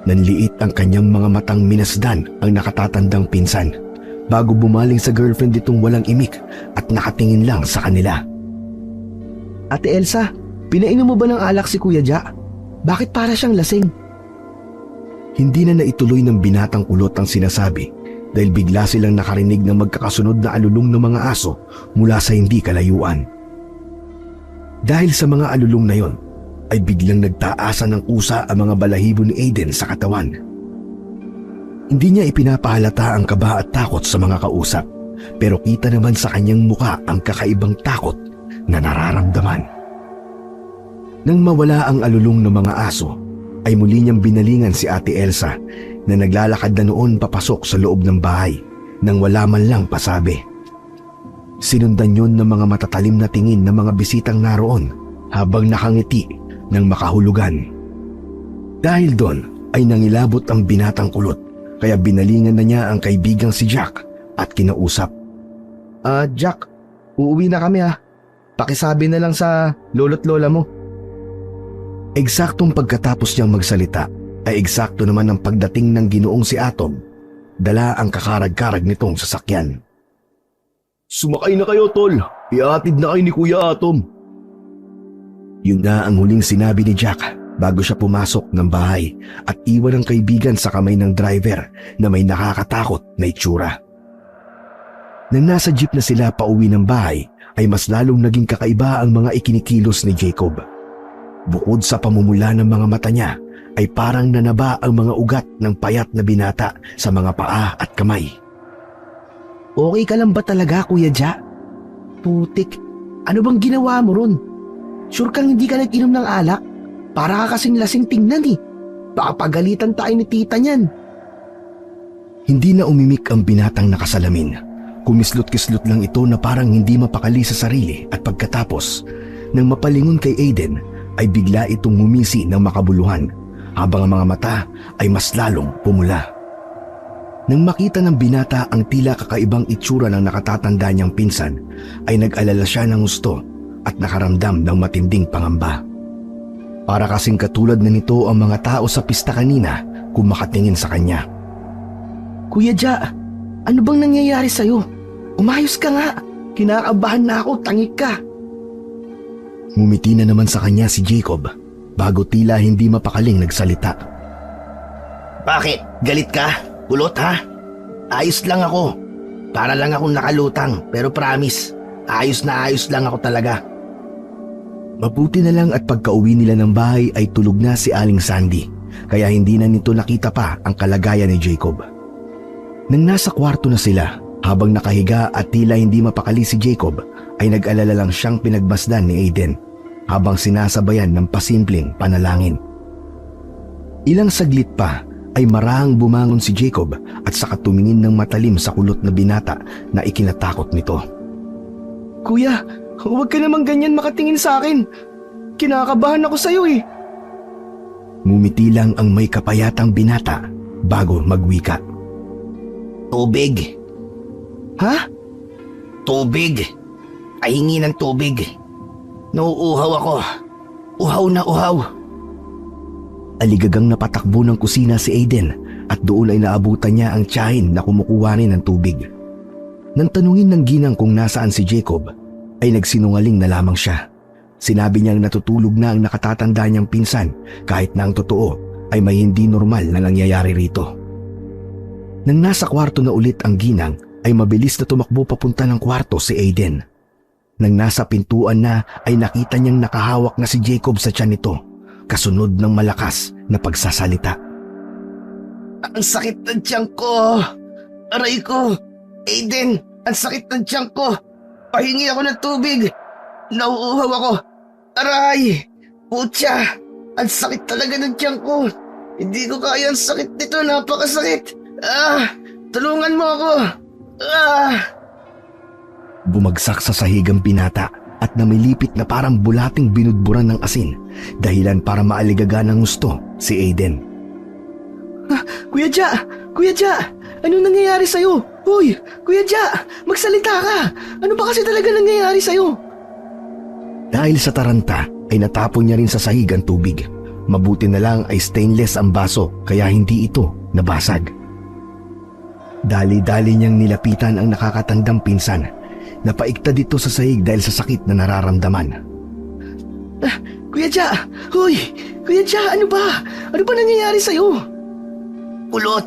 Nanliit ang kanyang mga matang minasdan ang nakatatandang pinsan bago bumaling sa girlfriend nitong walang imik at nakatingin lang sa kanila. Ate Elsa, pinainom mo ba ng alak si Kuya Ja? Bakit para siyang lasing? Hindi na naituloy ng binatang kulot ang sinasabi dahil bigla silang nakarinig ng magkakasunod na alulong ng mga aso mula sa hindi kalayuan. Dahil sa mga alulong na yon, ay biglang nagtaasan ng kusa ang mga balahibo ni Aiden sa katawan. Hindi niya ipinapahalata ang kaba at takot sa mga kausap, pero kita naman sa kanyang muka ang kakaibang takot na nararamdaman. Nang mawala ang alulong ng mga aso, ay muli niyang binalingan si Ate Elsa na naglalakad na noon papasok sa loob ng bahay nang wala man lang pasabi. Sinundan yun ng mga matatalim na tingin ng mga bisitang naroon habang nakangiti ng makahulugan. Dahil doon ay nangilabot ang binatang kulot kaya binalingan na niya ang kaibigang si Jack at kinausap. Jack, uuwi na kami ha. Pakisabi na lang sa lolo't lola mo. Eksaktong pagkatapos niyang magsalita ay eksakto naman ang pagdating ng Ginoong si Atom. Dala ang kakarag-karag nitong sasakyan. Sumakay na kayo, tol. Iatid na kayo ni Kuya Atom. Yun na ang huling sinabi ni Jack bago siya pumasok ng bahay at iwan ang kaibigan sa kamay ng driver na may nakakatakot na itsura. Nang nasa jeep na sila pauwi ng bahay ay mas lalong naging kakaiba ang mga ikinikilos ni Jacob. Bukod sa pamumula ng mga mata niya ay parang nanaba ang mga ugat ng payat na binata sa mga paa at kamay. Okay ka lang ba talaga, Kuya Ja? Putik, ano bang ginawa mo ron? Sure kang hindi ka nag-inom ng alak? Para ka kasing lasing tingnan eh. Baka pagalitan tayo ni tita niyan. Hindi na umimik ang binatang nakasalamin. Kumislot-kislot lang ito na parang hindi mapakali sa sarili at pagkatapos, nang mapalingon kay Aiden, ay bigla itong ngumisi ng makabuluhan habang ang mga mata ay mas lalong pumula. Nang makita ng binata ang tila kakaibang itsura ng nakatatanda niyang pinsan, ay nag-alala siya ng gusto at nakaramdam ng matinding pangamba. Para kasing katulad na nito ang mga tao sa pista kanina kung makatingin sa kanya. Kuya Ja, ano bang nangyayari sa'yo? Umayos ka nga. Kinakabahan na ako, tangik ka. Ngumiti na naman sa kanya si Jacob bago tila hindi mapakaling nagsalita. Bakit? Galit ka? Kulot ha? Ayos lang ako. Para lang akong nakalutang, pero promise, ayos na ayos lang ako talaga. Mabuti na lang at pagkauwi nila ng bahay ay tulog na si Aling Sandy, kaya hindi na nito nakita pa ang kalagayan ni Jacob. Nang nasa kwarto na sila, habang nakahiga at tila hindi mapakali si Jacob, ay nag-alala lang siyang pinagmasdan ni Aiden habang sinasabayan ng pasimpleng panalangin. Ilang saglit pa ay marahang bumangon si Jacob at saka tumingin ng matalim sa kulot na binata na ikinatakot nito. Kuya, huwag ka naman ganyan makatingin sa akin. Kinakabahan ako sa'yo eh. Ngumiti lang ang may kapayatang binata bago magwika. Tubig. Ha? Tubig. Ay hingi ng tubig. Nauuhaw ako. Uhaw na uhaw. Aligagang napatakbo ng kusina si Aiden at doon ay naabutan niya ang tiyahin na kumukuha rin ng tubig. Nang tanungin ng ginang kung nasaan si Jacob, ay nagsinungaling na lamang siya. Sinabi niyang natutulog na ang nakatatanda niyang pinsan kahit na ang totoo ay may hindi normal na nangyayari rito. Nang nasa kwarto na ulit ang ginang, ay mabilis na tumakbo papunta ng kwarto si Aiden. Nang nasa pintuan na ay nakita niyang nakahawak na si Jacob sa tiyan nito, kasunod ng malakas na pagsasalita. Ang sakit ng tiyan ko. Aray ko. Aiden, ang sakit ng tiyan ko. Pahingi ako ng tubig. Nauuhaw ako. Aray. Putya. Ang sakit talaga ng tiyan ko. Hindi ko kaya ang sakit nito. Napakasakit. Tulungan mo ako. Bumagsak sa sahigang binata at namilipit na parang bulating binudburan ng asin, dahilan para maaligaga ng gusto si Aiden. Kuya Ja! Kuya Ja! Ano nangyayari sa'yo? Hoy! Kuya Ja! Magsalita ka! Ano ba kasi talaga nangyayari sa'yo? Dahil sa taranta ay natapon niya rin sa sahig ang tubig. Mabuti na lang ay stainless ang baso kaya hindi ito nabasag. Dali-dali niyang nilapitan ang nakakatandang pinsan. Napaigtad dito sa sahig dahil sa sakit na nararamdaman. Kuya Ja! Hoy! Kuya Ja, ano ba? Ano ba nangyayari sa'yo? Kulot!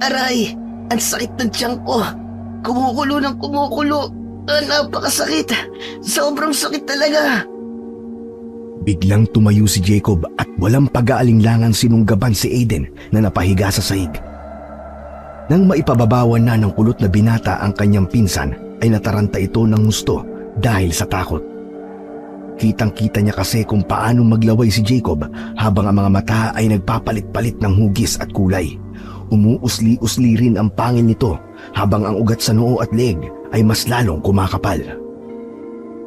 Aray! Ang sakit ng tiyan ko! Kumukulo ng kumukulo! Napakasakit! Sobrang sakit talaga! Biglang tumayo si Jacob at walang pag-aalinlangan sinunggaban si Aiden na napahiga sa sahig. Nang maipababawan na ng kulot na binata ang kanyang pinsan, ay nataranta ito ng husto dahil sa takot. Kitang-kita niya kasi kung paano maglaway si Jacob habang ang mga mata ay nagpapalit-palit ng hugis at kulay. Umuusli-usli rin ang pangil nito habang ang ugat sa noo at leeg ay mas lalong kumakapal.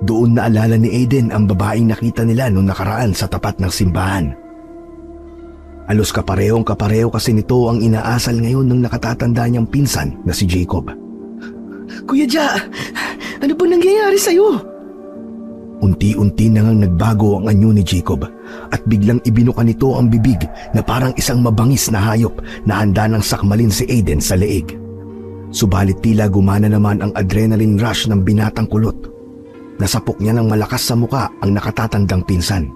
Doon naalala ni Aiden ang babaeng nakita nila noong nakaraan sa tapat ng simbahan. Alos kapareho kasi nito ang inaasal ngayon ng nakatatanda niyang pinsan na si Jacob. Kuya Ja! Ano ba nangyayari sa'yo? Unti-unti na ngang nagbago ang anyo ni Jacob at biglang ibinuka nito ang bibig na parang isang mabangis na hayop na handa ng sakmalin si Aiden sa leeg. Subalit tila gumana naman ang adrenaline rush ng binatang kulot. Nasapok niya ng malakas sa muka ang nakatatandang pinsan.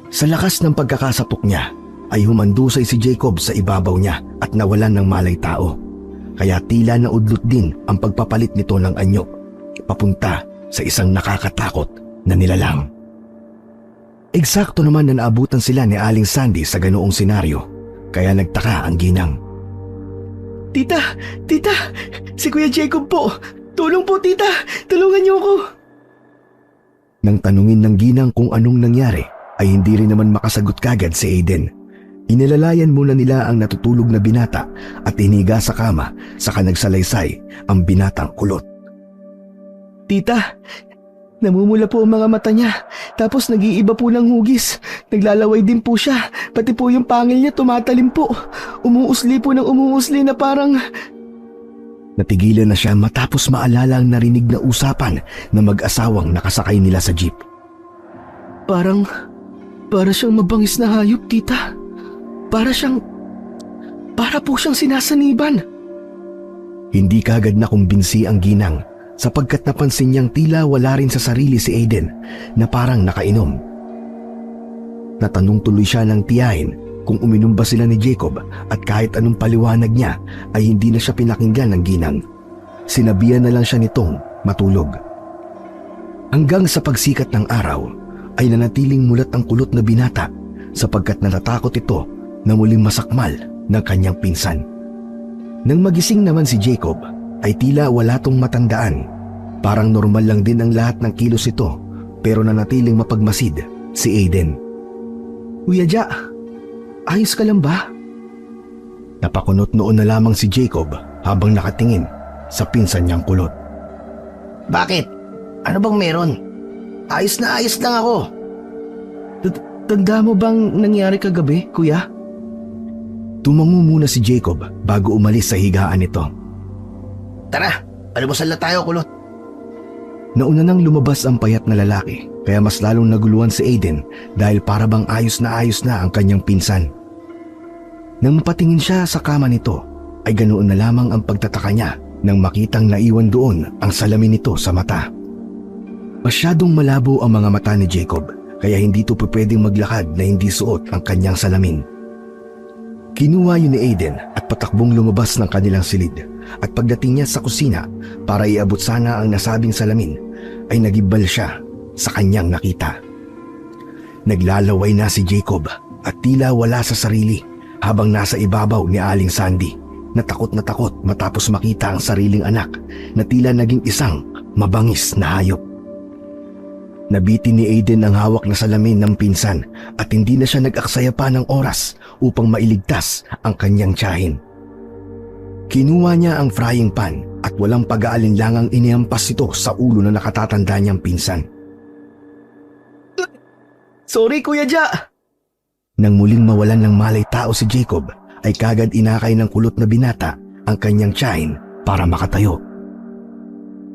Sa lakas ng pagkakasapok niya ay humandusay si Jacob sa ibabaw niya at nawalan ng malay tao. Kaya tila naudlot din ang pagpapalit nito ng anyo papunta sa isang nakakatakot na nilalang. Eksakto naman na naabutan sila ni Aling Sandy sa ganoong senaryo, kaya nagtaka ang ginang. Tita! Si Kuya Jacob po! Tulong po, tita! Tulungan niyo ako! Nang tanungin ng ginang kung anong nangyari, ay hindi rin naman makasagot kagad si Aiden. Inilalayan muna nila ang natutulog na binata at iniga sa kama saka nagsalaysay ang binatang kulot. Tita, namumula po ang mga mata niya, tapos nag-iiba po ng hugis. Naglalaway din po siya, pati po yung pangil niya tumatalim po. Umuusli po ng umuusli na parang... Natigilan na siya matapos maalala ang narinig na usapan na mag-asawang nakasakay nila sa jeep. Para siyang mabangis na hayop, tita. Para po siyang sinasaniban. Hindi kagad na kumbinsi ang ginang sapagkat napansin niyang tila wala rin sa sarili si Aiden na parang nakainom. Natanong tuloy siya ng tiyahin kung uminom ba sila ni Jacob at kahit anong paliwanag niya ay hindi na siya pinakinggan ng ginang. Sinabihan na lang siya nitong matulog. Hanggang sa pagsikat ng araw ay nanatiling mulat ang kulot na binata sapagkat natatakot ito na muling masakmal ng kanyang pinsan. Nang magising naman si Jacob ay tila wala tong matandaan. Parang normal lang din ang lahat ng kilos ito pero nanatiling mapagmasid si Aiden. Kuya Ja, ayos ka lang ba? Napakunot noon na lamang si Jacob habang nakatingin sa pinsan niyang kulot. Bakit? Ano bang meron? Ayos na ayos lang ako. Tanda mo bang nangyari kagabi, kuya? Tumango muna si Jacob bago umalis sa higaan nito. Tara, almusal na tayo, kulot. Nauna nang lumabas ang payat na lalaki kaya mas lalong naguluhan si Aiden dahil para bang ayos na ang kanyang pinsan. Nang mapatingin siya sa kama nito ay ganoon na lamang ang pagtataka niya nang makitang naiwan doon ang salamin nito sa mata. Masyadong malabo ang mga mata ni Jacob kaya hindi ito pwedeng maglakad na hindi suot ang kanyang salamin. Kinuha yun ni Aiden at patakbong lumabas ng kanilang silid at pagdating niya sa kusina para iabot sana ang nasabing salamin ay nagibal siya sa kanyang nakita. Naglalaway na si Jacob at tila wala sa sarili habang nasa ibabaw ni Aling Sandy na takot matapos makita ang sariling anak na tila naging isang mabangis na hayop. Nabitin ni Aiden ang hawak na salamin ng pinsan at hindi na siya nag-aksaya pa ng oras upang mailigtas ang kanyang tiyahin. Kinuha niya ang frying pan at walang pag-aalinlangang inihampas ito sa ulo na nakatatanda niyang pinsan. Sorry, Kuya Ja! Nang muling mawalan ng malay tao si Jacob, ay kagad inakay ng kulot na binata ang kanyang tiyahin para makatayo.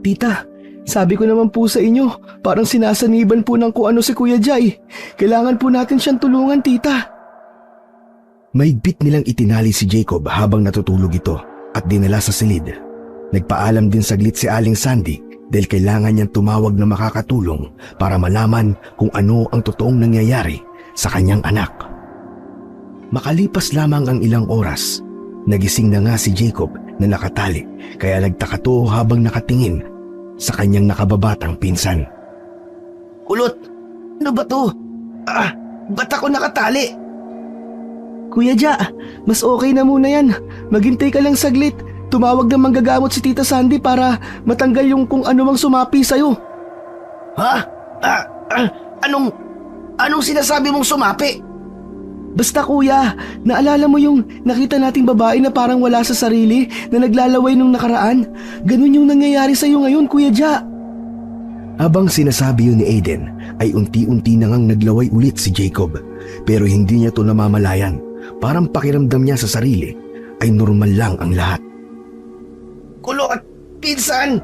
Tita, Sabi ko naman po sa inyo, parang sinasaniban po ng kung ano si Kuya Jai. Kailangan po natin siyang tulungan, tita. Mahigpit nilang itinali si Jacob habang natutulog ito at dinala sa silid. Nagpaalam din saglit si Aling Sandy dahil kailangan niyang tumawag na makakatulong para malaman kung ano ang totoong nangyayari sa kanyang anak. Makalipas lamang ang ilang oras, nagising na nga si Jacob na nakatali kaya nagtaka to habang nakatingin sa kanyang nakababatang pinsan. Kulot, ano ba to? Ba't ako nakatali? Kuya Ja, mas okay na muna yan. Maghintay ka lang saglit. Tumawag ng manggagamot si Tita Sandy para matanggal yung kung ano mang sumapi sa'yo. Ha? Anong sinasabi mong sumapi? Basta kuya, naalala mo yung nakita nating babae na parang wala sa sarili na naglalaway nung nakaraan? Ganun yung nangyayari sa'yo ngayon, Kuya Ja. Habang sinasabi yun ni Aiden, ay unti-unti na ngang naglaway ulit si Jacob. Pero hindi niya to namamalayan. Parang pakiramdam niya sa sarili ay normal lang ang lahat. Kulot, pinsan,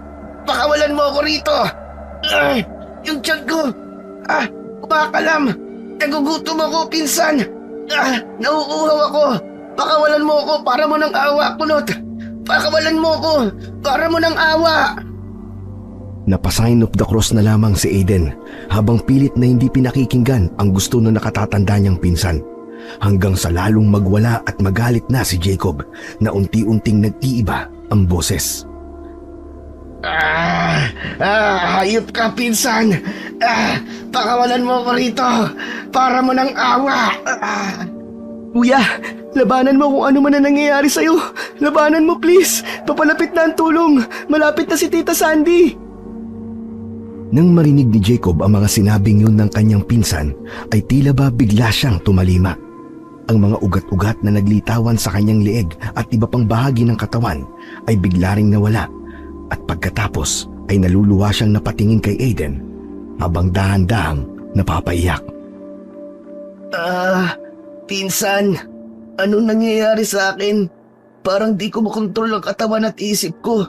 pakawalan mo ako rito. Yung tiyan ko, kumakalam. Nagugutom ako, pinsan. Nauuhaw ako. Pakawalan mo ako para mo ng awa, Kulot. Pakawalan mo ako para mo ng awa. Napasign of the cross na lamang si Aiden habang pilit na hindi pinakikinggan ang gusto na nakatatanda niyang pinsan. Hanggang sa lalong magwala at magalit na si Jacob na unti-unting nag-iiba ang boses. Hayop ka, pinsan. Pakawalan mo ako rito para mo ng awa. Kuya, labanan mo kung ano man na nangyayari sa'yo. Labanan mo please. Papalapit na ang tulong. Malapit na si Tita Sandy. Nang marinig ni Jacob ang mga sinabing yun ng kanyang pinsan, ay tila ba bigla siyang tumalima. Ang mga ugat-ugat na naglitawan sa kanyang leeg at iba pang bahagi ng katawan ay bigla ring nawala. At pagkatapos ay naluluwa siyang napatingin kay Aiden habang dahan-dahang napapaiyak. Pinsan, anong nangyayari sa akin? Parang di ko makontrol ang katawan at isip ko.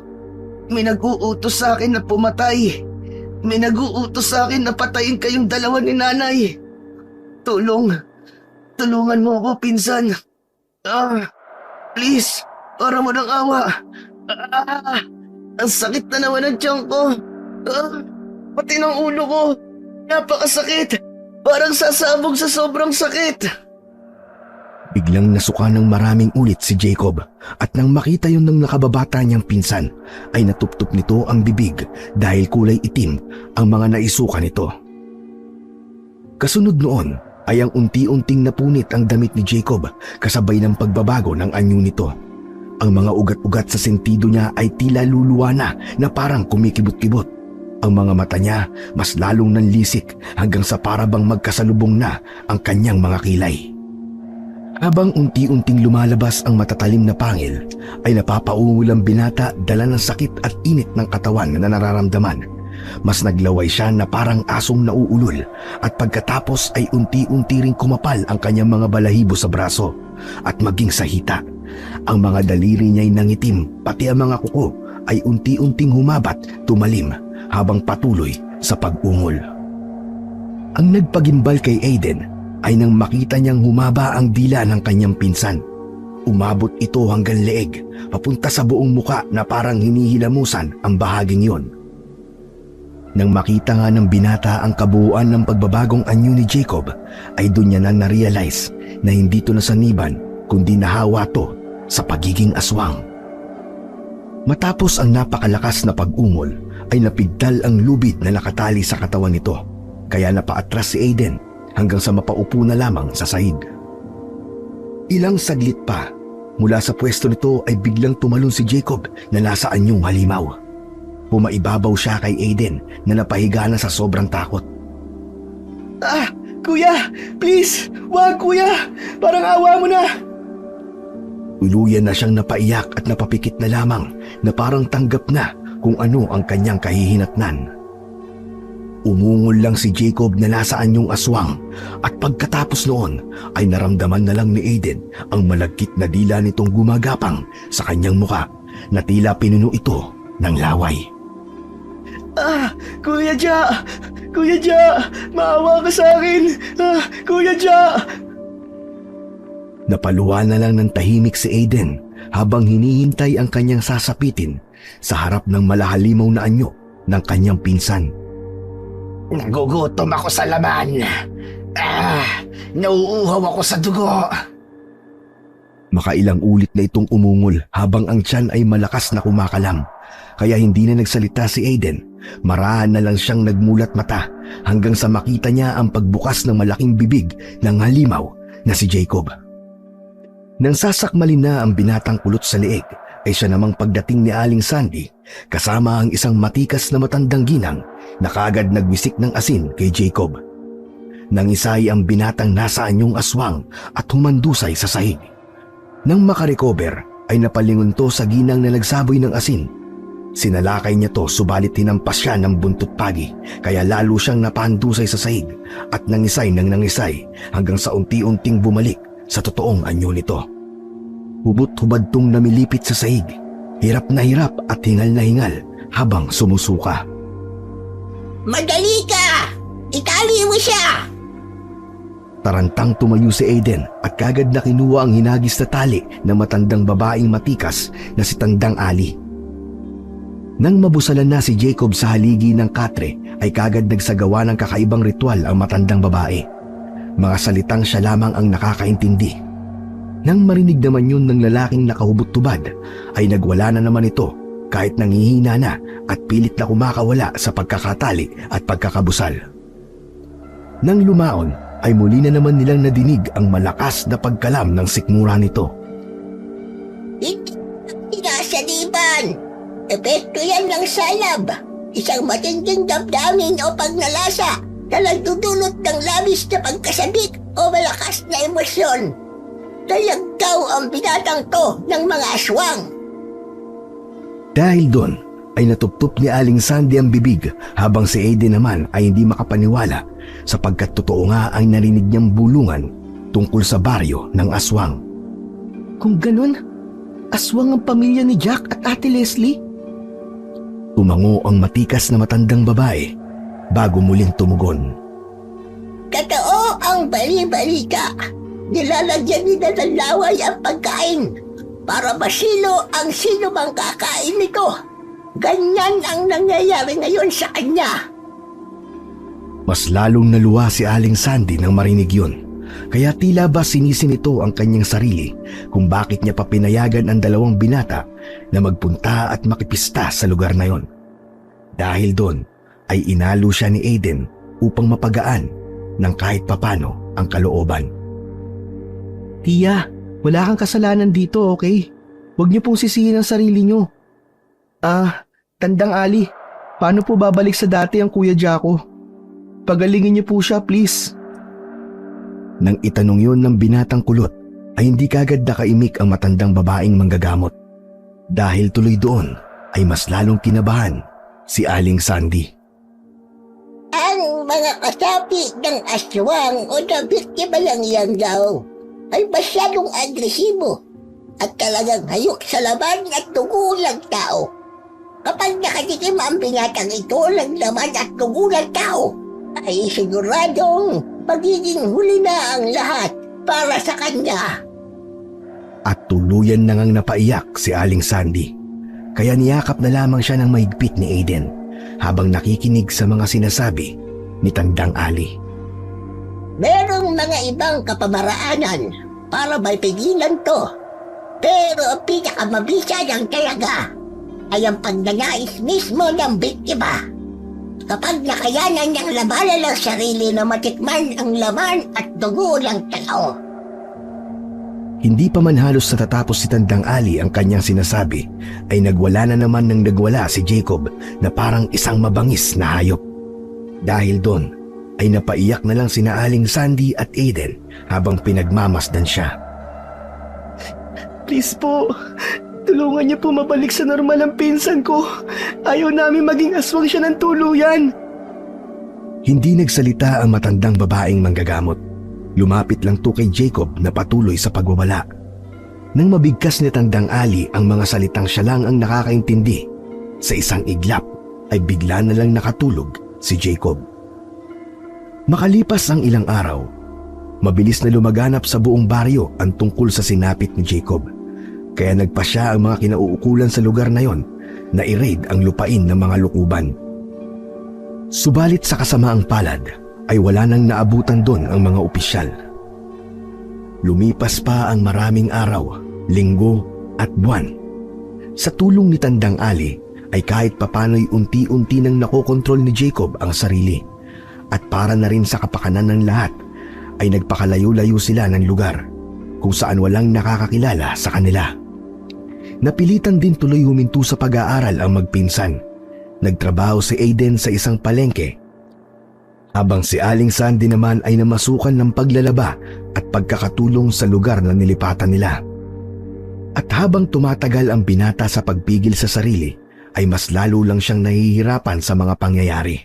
May nag-uutos sa akin na pumatay. May nag-uutos sa akin na patayin kayong dalawa ni nanay. Tulungan mo ako, pinsan. Please, para mo ng awa. Ang sakit na naman ang tiyan ko. Pati ng ulo ko. Napakasakit. Parang sasabog sa sobrang sakit. Biglang nasuka ng maraming ulit si Jacob at nang makita yun ng nakababata niyang pinsan ay natuptup nito ang bibig dahil kulay itim ang mga naisuka nito. Kasunod noon ay ang unti-unting napunit ang damit ni Jacob kasabay ng pagbabago ng anyo nito. Ang mga ugat-ugat sa sentido niya ay tila luluwa na parang kumikibot-kibot. Ang mga mata niya mas lalong nanlisik hanggang sa parabang magkasalubong na ang kanyang mga kilay. Habang unti-unting lumalabas ang matatalim na pangil, ay napapaungol ang binata dala ng sakit at init ng katawan na nararamdaman. Mas naglaway siya na parang asong nauulol at pagkatapos ay unti-unti ring kumapal ang kanyang mga balahibo sa braso at maging sa hita. Ang mga daliri niya'y nangitim pati ang mga kuko ay unti-unting humabat, tumalim habang patuloy sa pag-ungol. Ang nagpagimbal kay Aiden ay nang makita niyang humaba ang dila ng kanyang pinsan. Umabot ito hanggang leeg, papunta sa buong muka na parang hinihilamusan ang bahaging yon. Nang makita nga ng binata ang kabuuan ng pagbabagong anyo ni Jacob, ay doon niya na na-realize na hindi to nasaniban kundi nahawa to sa pagiging aswang. Matapos ang napakalakas na pag-ungol, ay napigtal ang lubid na nakatali sa katawan nito, kaya napaatras si Aiden hanggang sa mapaupo na lamang sa sahig. Ilang saglit pa, mula sa pwesto nito ay biglang tumalon si Jacob na nasa anyong halimaw. Pumaibabaw siya kay Aiden na napahiga na sa sobrang takot. Kuya, please, wag kuya, parang awa mo na. Tuluyan na siyang napaiyak at napapikit na lamang na parang tanggap na kung ano ang kanyang kahihinatnan. Umungol lang si Jacob na nasa anyong aswang at pagkatapos noon ay naramdaman na lang ni Aiden ang malagkit na dila nitong gumagapang sa kanyang muka na tila pinuno ito ng laway. Kuya Ja! Kuya Ja! Maawa ka sa akin! Kuya Ja! Napaluwa na lang ng tahimik si Aiden habang hinihintay ang kanyang sasapitin sa harap ng malahalimaw na anyo ng kanyang pinsan. Nagugutom ako sa laman. Nauuhaw ako sa dugo. Makailang ulit na itong umungol habang ang tiyan ay malakas na kumakalam. Kaya hindi na nagsalita si Aiden. Marahan na lang siyang nagmulat mata hanggang sa makita niya ang pagbukas ng malaking bibig ng halimaw na si Jacob. Nang sasakmalin na ang binatang kulot sa leeg, ay siya namang pagdating ni Aling Sandy kasama ang isang matikas na matandang ginang na kaagad nagwisik ng asin kay Jacob. Nangisay ang binatang nasa anyong aswang at humandusay sa sahig. Nang makarecover ay napalingon to sa ginang na nagsaboy ng asin. Sinalakay niya to subalit hinampas siya ng buntot pagi kaya lalo siyang napandusay sa sahig at nangisay ng nangisay hanggang sa unti-unting bumalik sa totoong anyo nito. Hubot-hubad tong namilipit sa sahig, hirap at hingal na hingal habang sumusuka. Madali ka! Itali mo siya! Tarantang tumayo si Aiden at kagad na kinuha ang hinagis na tali ng matandang babaeng matikas na si Tandang Ali. Nang mabusalan na si Jacob sa haligi ng katre ay kagad nagsagawa ng kakaibang ritual ang matandang babae. Mga salitang siya lamang ang nakakaintindi. Nang marinig naman yun ng lalaking nakahubot-tubad ay nagwala na naman ito kahit nangihina na at pilit na kumakawala sa pagkakatali at pagkakabusal. Nang lumaon ay muli na naman nilang nadinig ang malakas na pagkalam ng sikmura nito. Sinasaliban! Epekto yan ng salab. Isang matinding damdamin o pagnalasa na nagdudulot ng labis na pagkasabik o malakas na emosyon. Talagkaw ang binatang to ng mga aswang. Dahil doon ay natuptop ni Aling Sandy ang bibig habang si Aiden naman ay hindi makapaniwala sapagkat totoo nga ang narinig niyang bulungan tungkol sa baryo ng aswang. Kung ganun, aswang ang pamilya ni Jack at Ate Leslie? Tumango ang matikas na matandang babae bago muling tumugon. Totoo ang bali-balita. Nilalagyan nila ng laway ang pagkain para masilo ang sino mang kakain nito. Ganyan ang nangyayari ngayon sa kanya. Mas lalong naluwa si Aling Sandy nang marinig yun. Kaya tila ba sinisin nito ang kanyang sarili kung bakit niya pa pinayagan ang dalawang binata na magpunta at makipista sa lugar na yon. Dahil doon ay inalo siya ni Aiden upang mapagaan ng kahit papano ang kalooban. Tia, wala kang kasalanan dito, okay? Huwag niyo pong sisihin ang sarili niyo. Tandang Ali, paano po babalik sa dati ang Kuya Jacko? Pagalingin niyo po siya, please. Nang itanong yun ng binatang kulot, ay hindi kagad nakaimik ang matandang babaeng manggagamot. Dahil tuloy doon ay mas lalong kinabahan si Aling Sandy. Ang mga kasapi ng aswang o na biktima lang yan daw ay masyadong agresibo at talagang hayok sa laman at dugo ng tao. Kapag nakatikim ang binatang ito ng laman at dugo ng tao, ay siguradong magiging huli na ang lahat para sa kanya. At tuluyan na ngang napaiyak si Aling Sandy. Kaya niyakap na lamang siya ng mahigpit ni Aiden habang nakikinig sa mga sinasabi ni Tandang Ali. Merong mga ibang kapamaraanan para maipigilan to. Pero ang pinakamabisa ng talaga ay ang pagnanais mismo ng biktima. Kapag nakayanan niyang labanan ng sarili na matikman ang laman at dugo ng tao. Hindi pa man halos natatapos si Tandang Ali ang kanyang sinasabi, ay nagwala na naman ng nagwala si Jacob na parang isang mabangis na hayop. Dahil doon, ay napaiyak na lang sina Aling Sandy at Aiden habang pinagmamasdan siya. Please po, tulungan niyo po mabalik sa normal ang pinsan ko. Ayaw namin maging aswang siya ng tuluyan. Hindi nagsalita ang matandang babaeng manggagamot. Lumapit lang to kay Jacob na patuloy sa pagwawala. Nang mabigkas ni Tandang Ali ang mga salitang siya lang ang nakakaintindi, sa isang iglap ay bigla na lang nakatulog si Jacob. Makalipas ang ilang araw, mabilis na lumaganap sa buong baryo ang tungkol sa sinapit ni Jacob. Kaya nagpasya ang mga kinauukulan sa lugar na yon na i-raid ang lupain ng mga lukuban. Subalit sa kasamaang palad ay wala nang naabutan doon ang mga opisyal. Lumipas pa ang maraming araw, linggo at buwan. Sa tulong ni Tandang Ali ay kahit papano'y unti-unti nang nakokontrol ni Jacob ang sarili. At para na rin sa kapakanan ng lahat ay nagpakalayo-layo sila ng lugar kung saan walang nakakakilala sa kanila. Napilitan din tuloy huminto sa pag-aaral ang magpinsan. Nagtrabaho si Aiden sa isang palengke, habang si Aling Sandy naman ay namasukan ng paglalaba at pagkakatulong sa lugar na nilipatan nila. At habang tumatagal ang binata sa pagpigil sa sarili, ay mas lalo lang siyang nahihirapan sa mga pangyayari.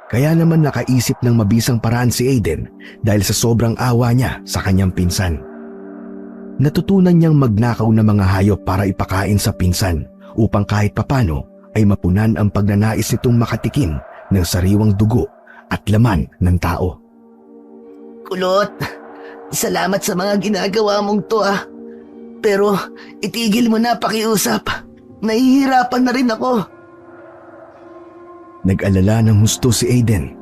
Kaya naman nakaisip ng mabisang paraan si Aiden dahil sa sobrang awa niya sa kanyang pinsan. Natutunan niyang magnakaw ng mga hayop para ipakain sa pinsan upang kahit papano ay mapunan ang pagnanais nitong makatikim ng sariwang dugo at laman ng tao. Kulot, salamat sa mga ginagawa mong to Pero itigil mo na pakiusap. Nahihirapan na rin ako. Nag-alala ng husto si Aiden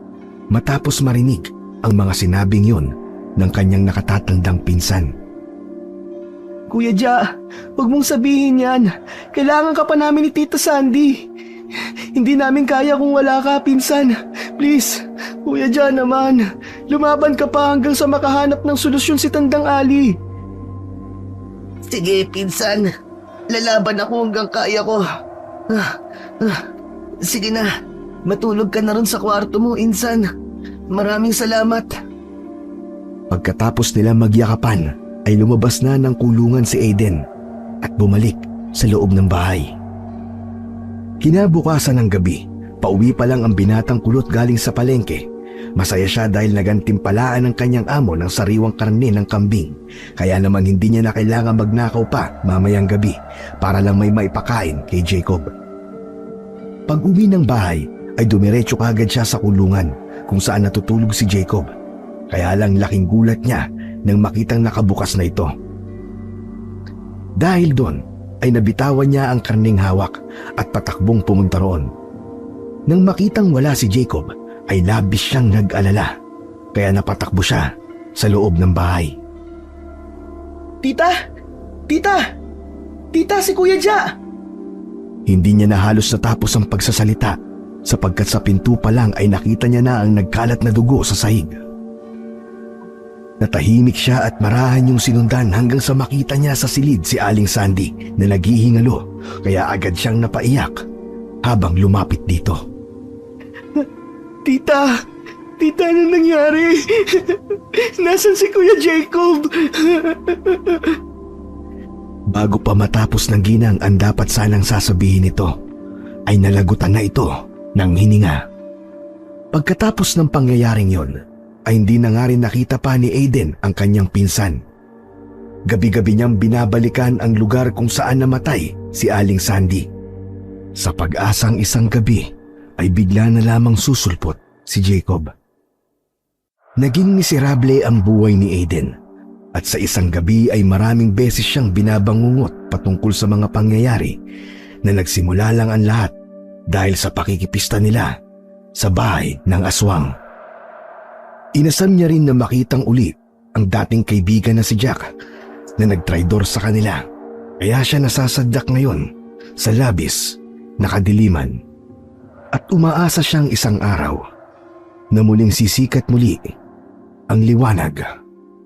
matapos marinig ang mga sinabing yon ng kanyang nakatatandang pinsan. Kuya Ja, huwag mong sabihin yan. Kailangan ka pa namin ni Tita Sandy. Hindi namin kaya kung wala ka, pinsan. Please, Kuya Ja naman. Lumaban ka pa hanggang sa makahanap ng solusyon si Tandang Ali. Sige, pinsan. Lalaban ako hanggang kaya ko. Sige na. Matulog ka na rin sa kwarto mo, insan. Maraming salamat. Pagkatapos nila magyakapan, ay lumabas na ng kulungan si Aiden at bumalik sa loob ng bahay. Kinabukasan ng gabi, pauwi pa lang ang binatang kulot galing sa palengke. Masaya siya dahil nagantimpalaan ng kanyang amo ng sariwang karne ng kambing. Kaya naman hindi niya na kailangan magnakaw pa mamayang gabi para lang may maipakain kay Jacob. Pag uwi ng bahay ay dumiretso kagad siya sa kulungan kung saan natutulog si Jacob. Kaya lang laking gulat niya nang makitang nakabukas na ito. Dahil doon ay nabitawan niya ang karneng hawak at patakbong pumunta roon. Nang makitang wala si Jacob ay labis siyang nag-alala, kaya napatakbo siya sa loob ng bahay. Tita! Tita! Tita, si Kuya Ja! Hindi niya na halos natapos ang pagsasalita sapagkat sa pinto pa lang ay nakita niya na ang nagkalat na dugo sa sahig. Natahimik siya at marahan yung sinundan hanggang sa makita niya sa silid si Aling Sandy na naghihingalo, kaya agad siyang napaiyak habang lumapit dito. Tita! Tita, ano nangyari? Nasaan si Kuya Jacob? Bago pa matapos ng ginang ang dapat sanang sasabihin nito, ay nalagutan na ito ng hininga. Pagkatapos ng pangyayaring yon, ay hindi na nga rin nakita pa ni Aiden ang kanyang pinsan. Gabi-gabi niyang binabalikan ang lugar kung saan namatay si Aling Sandy. Sa pag-asang isang gabi ay bigla na lamang susulpot si Jacob. Naging miserable ang buhay ni Aiden at sa isang gabi ay maraming beses siyang binabangungot patungkol sa mga pangyayari na nagsimula lang ang lahat dahil sa pakikipista nila sa bahay ng aswang. Inasam niya rin na makitang uli ang dating kaibigan na si Jack na nagtraidor sa kanila, kaya siya nasasadyak ngayon sa labis na kadiliman. At umaasa siyang isang araw na muling sisikat muli ang liwanag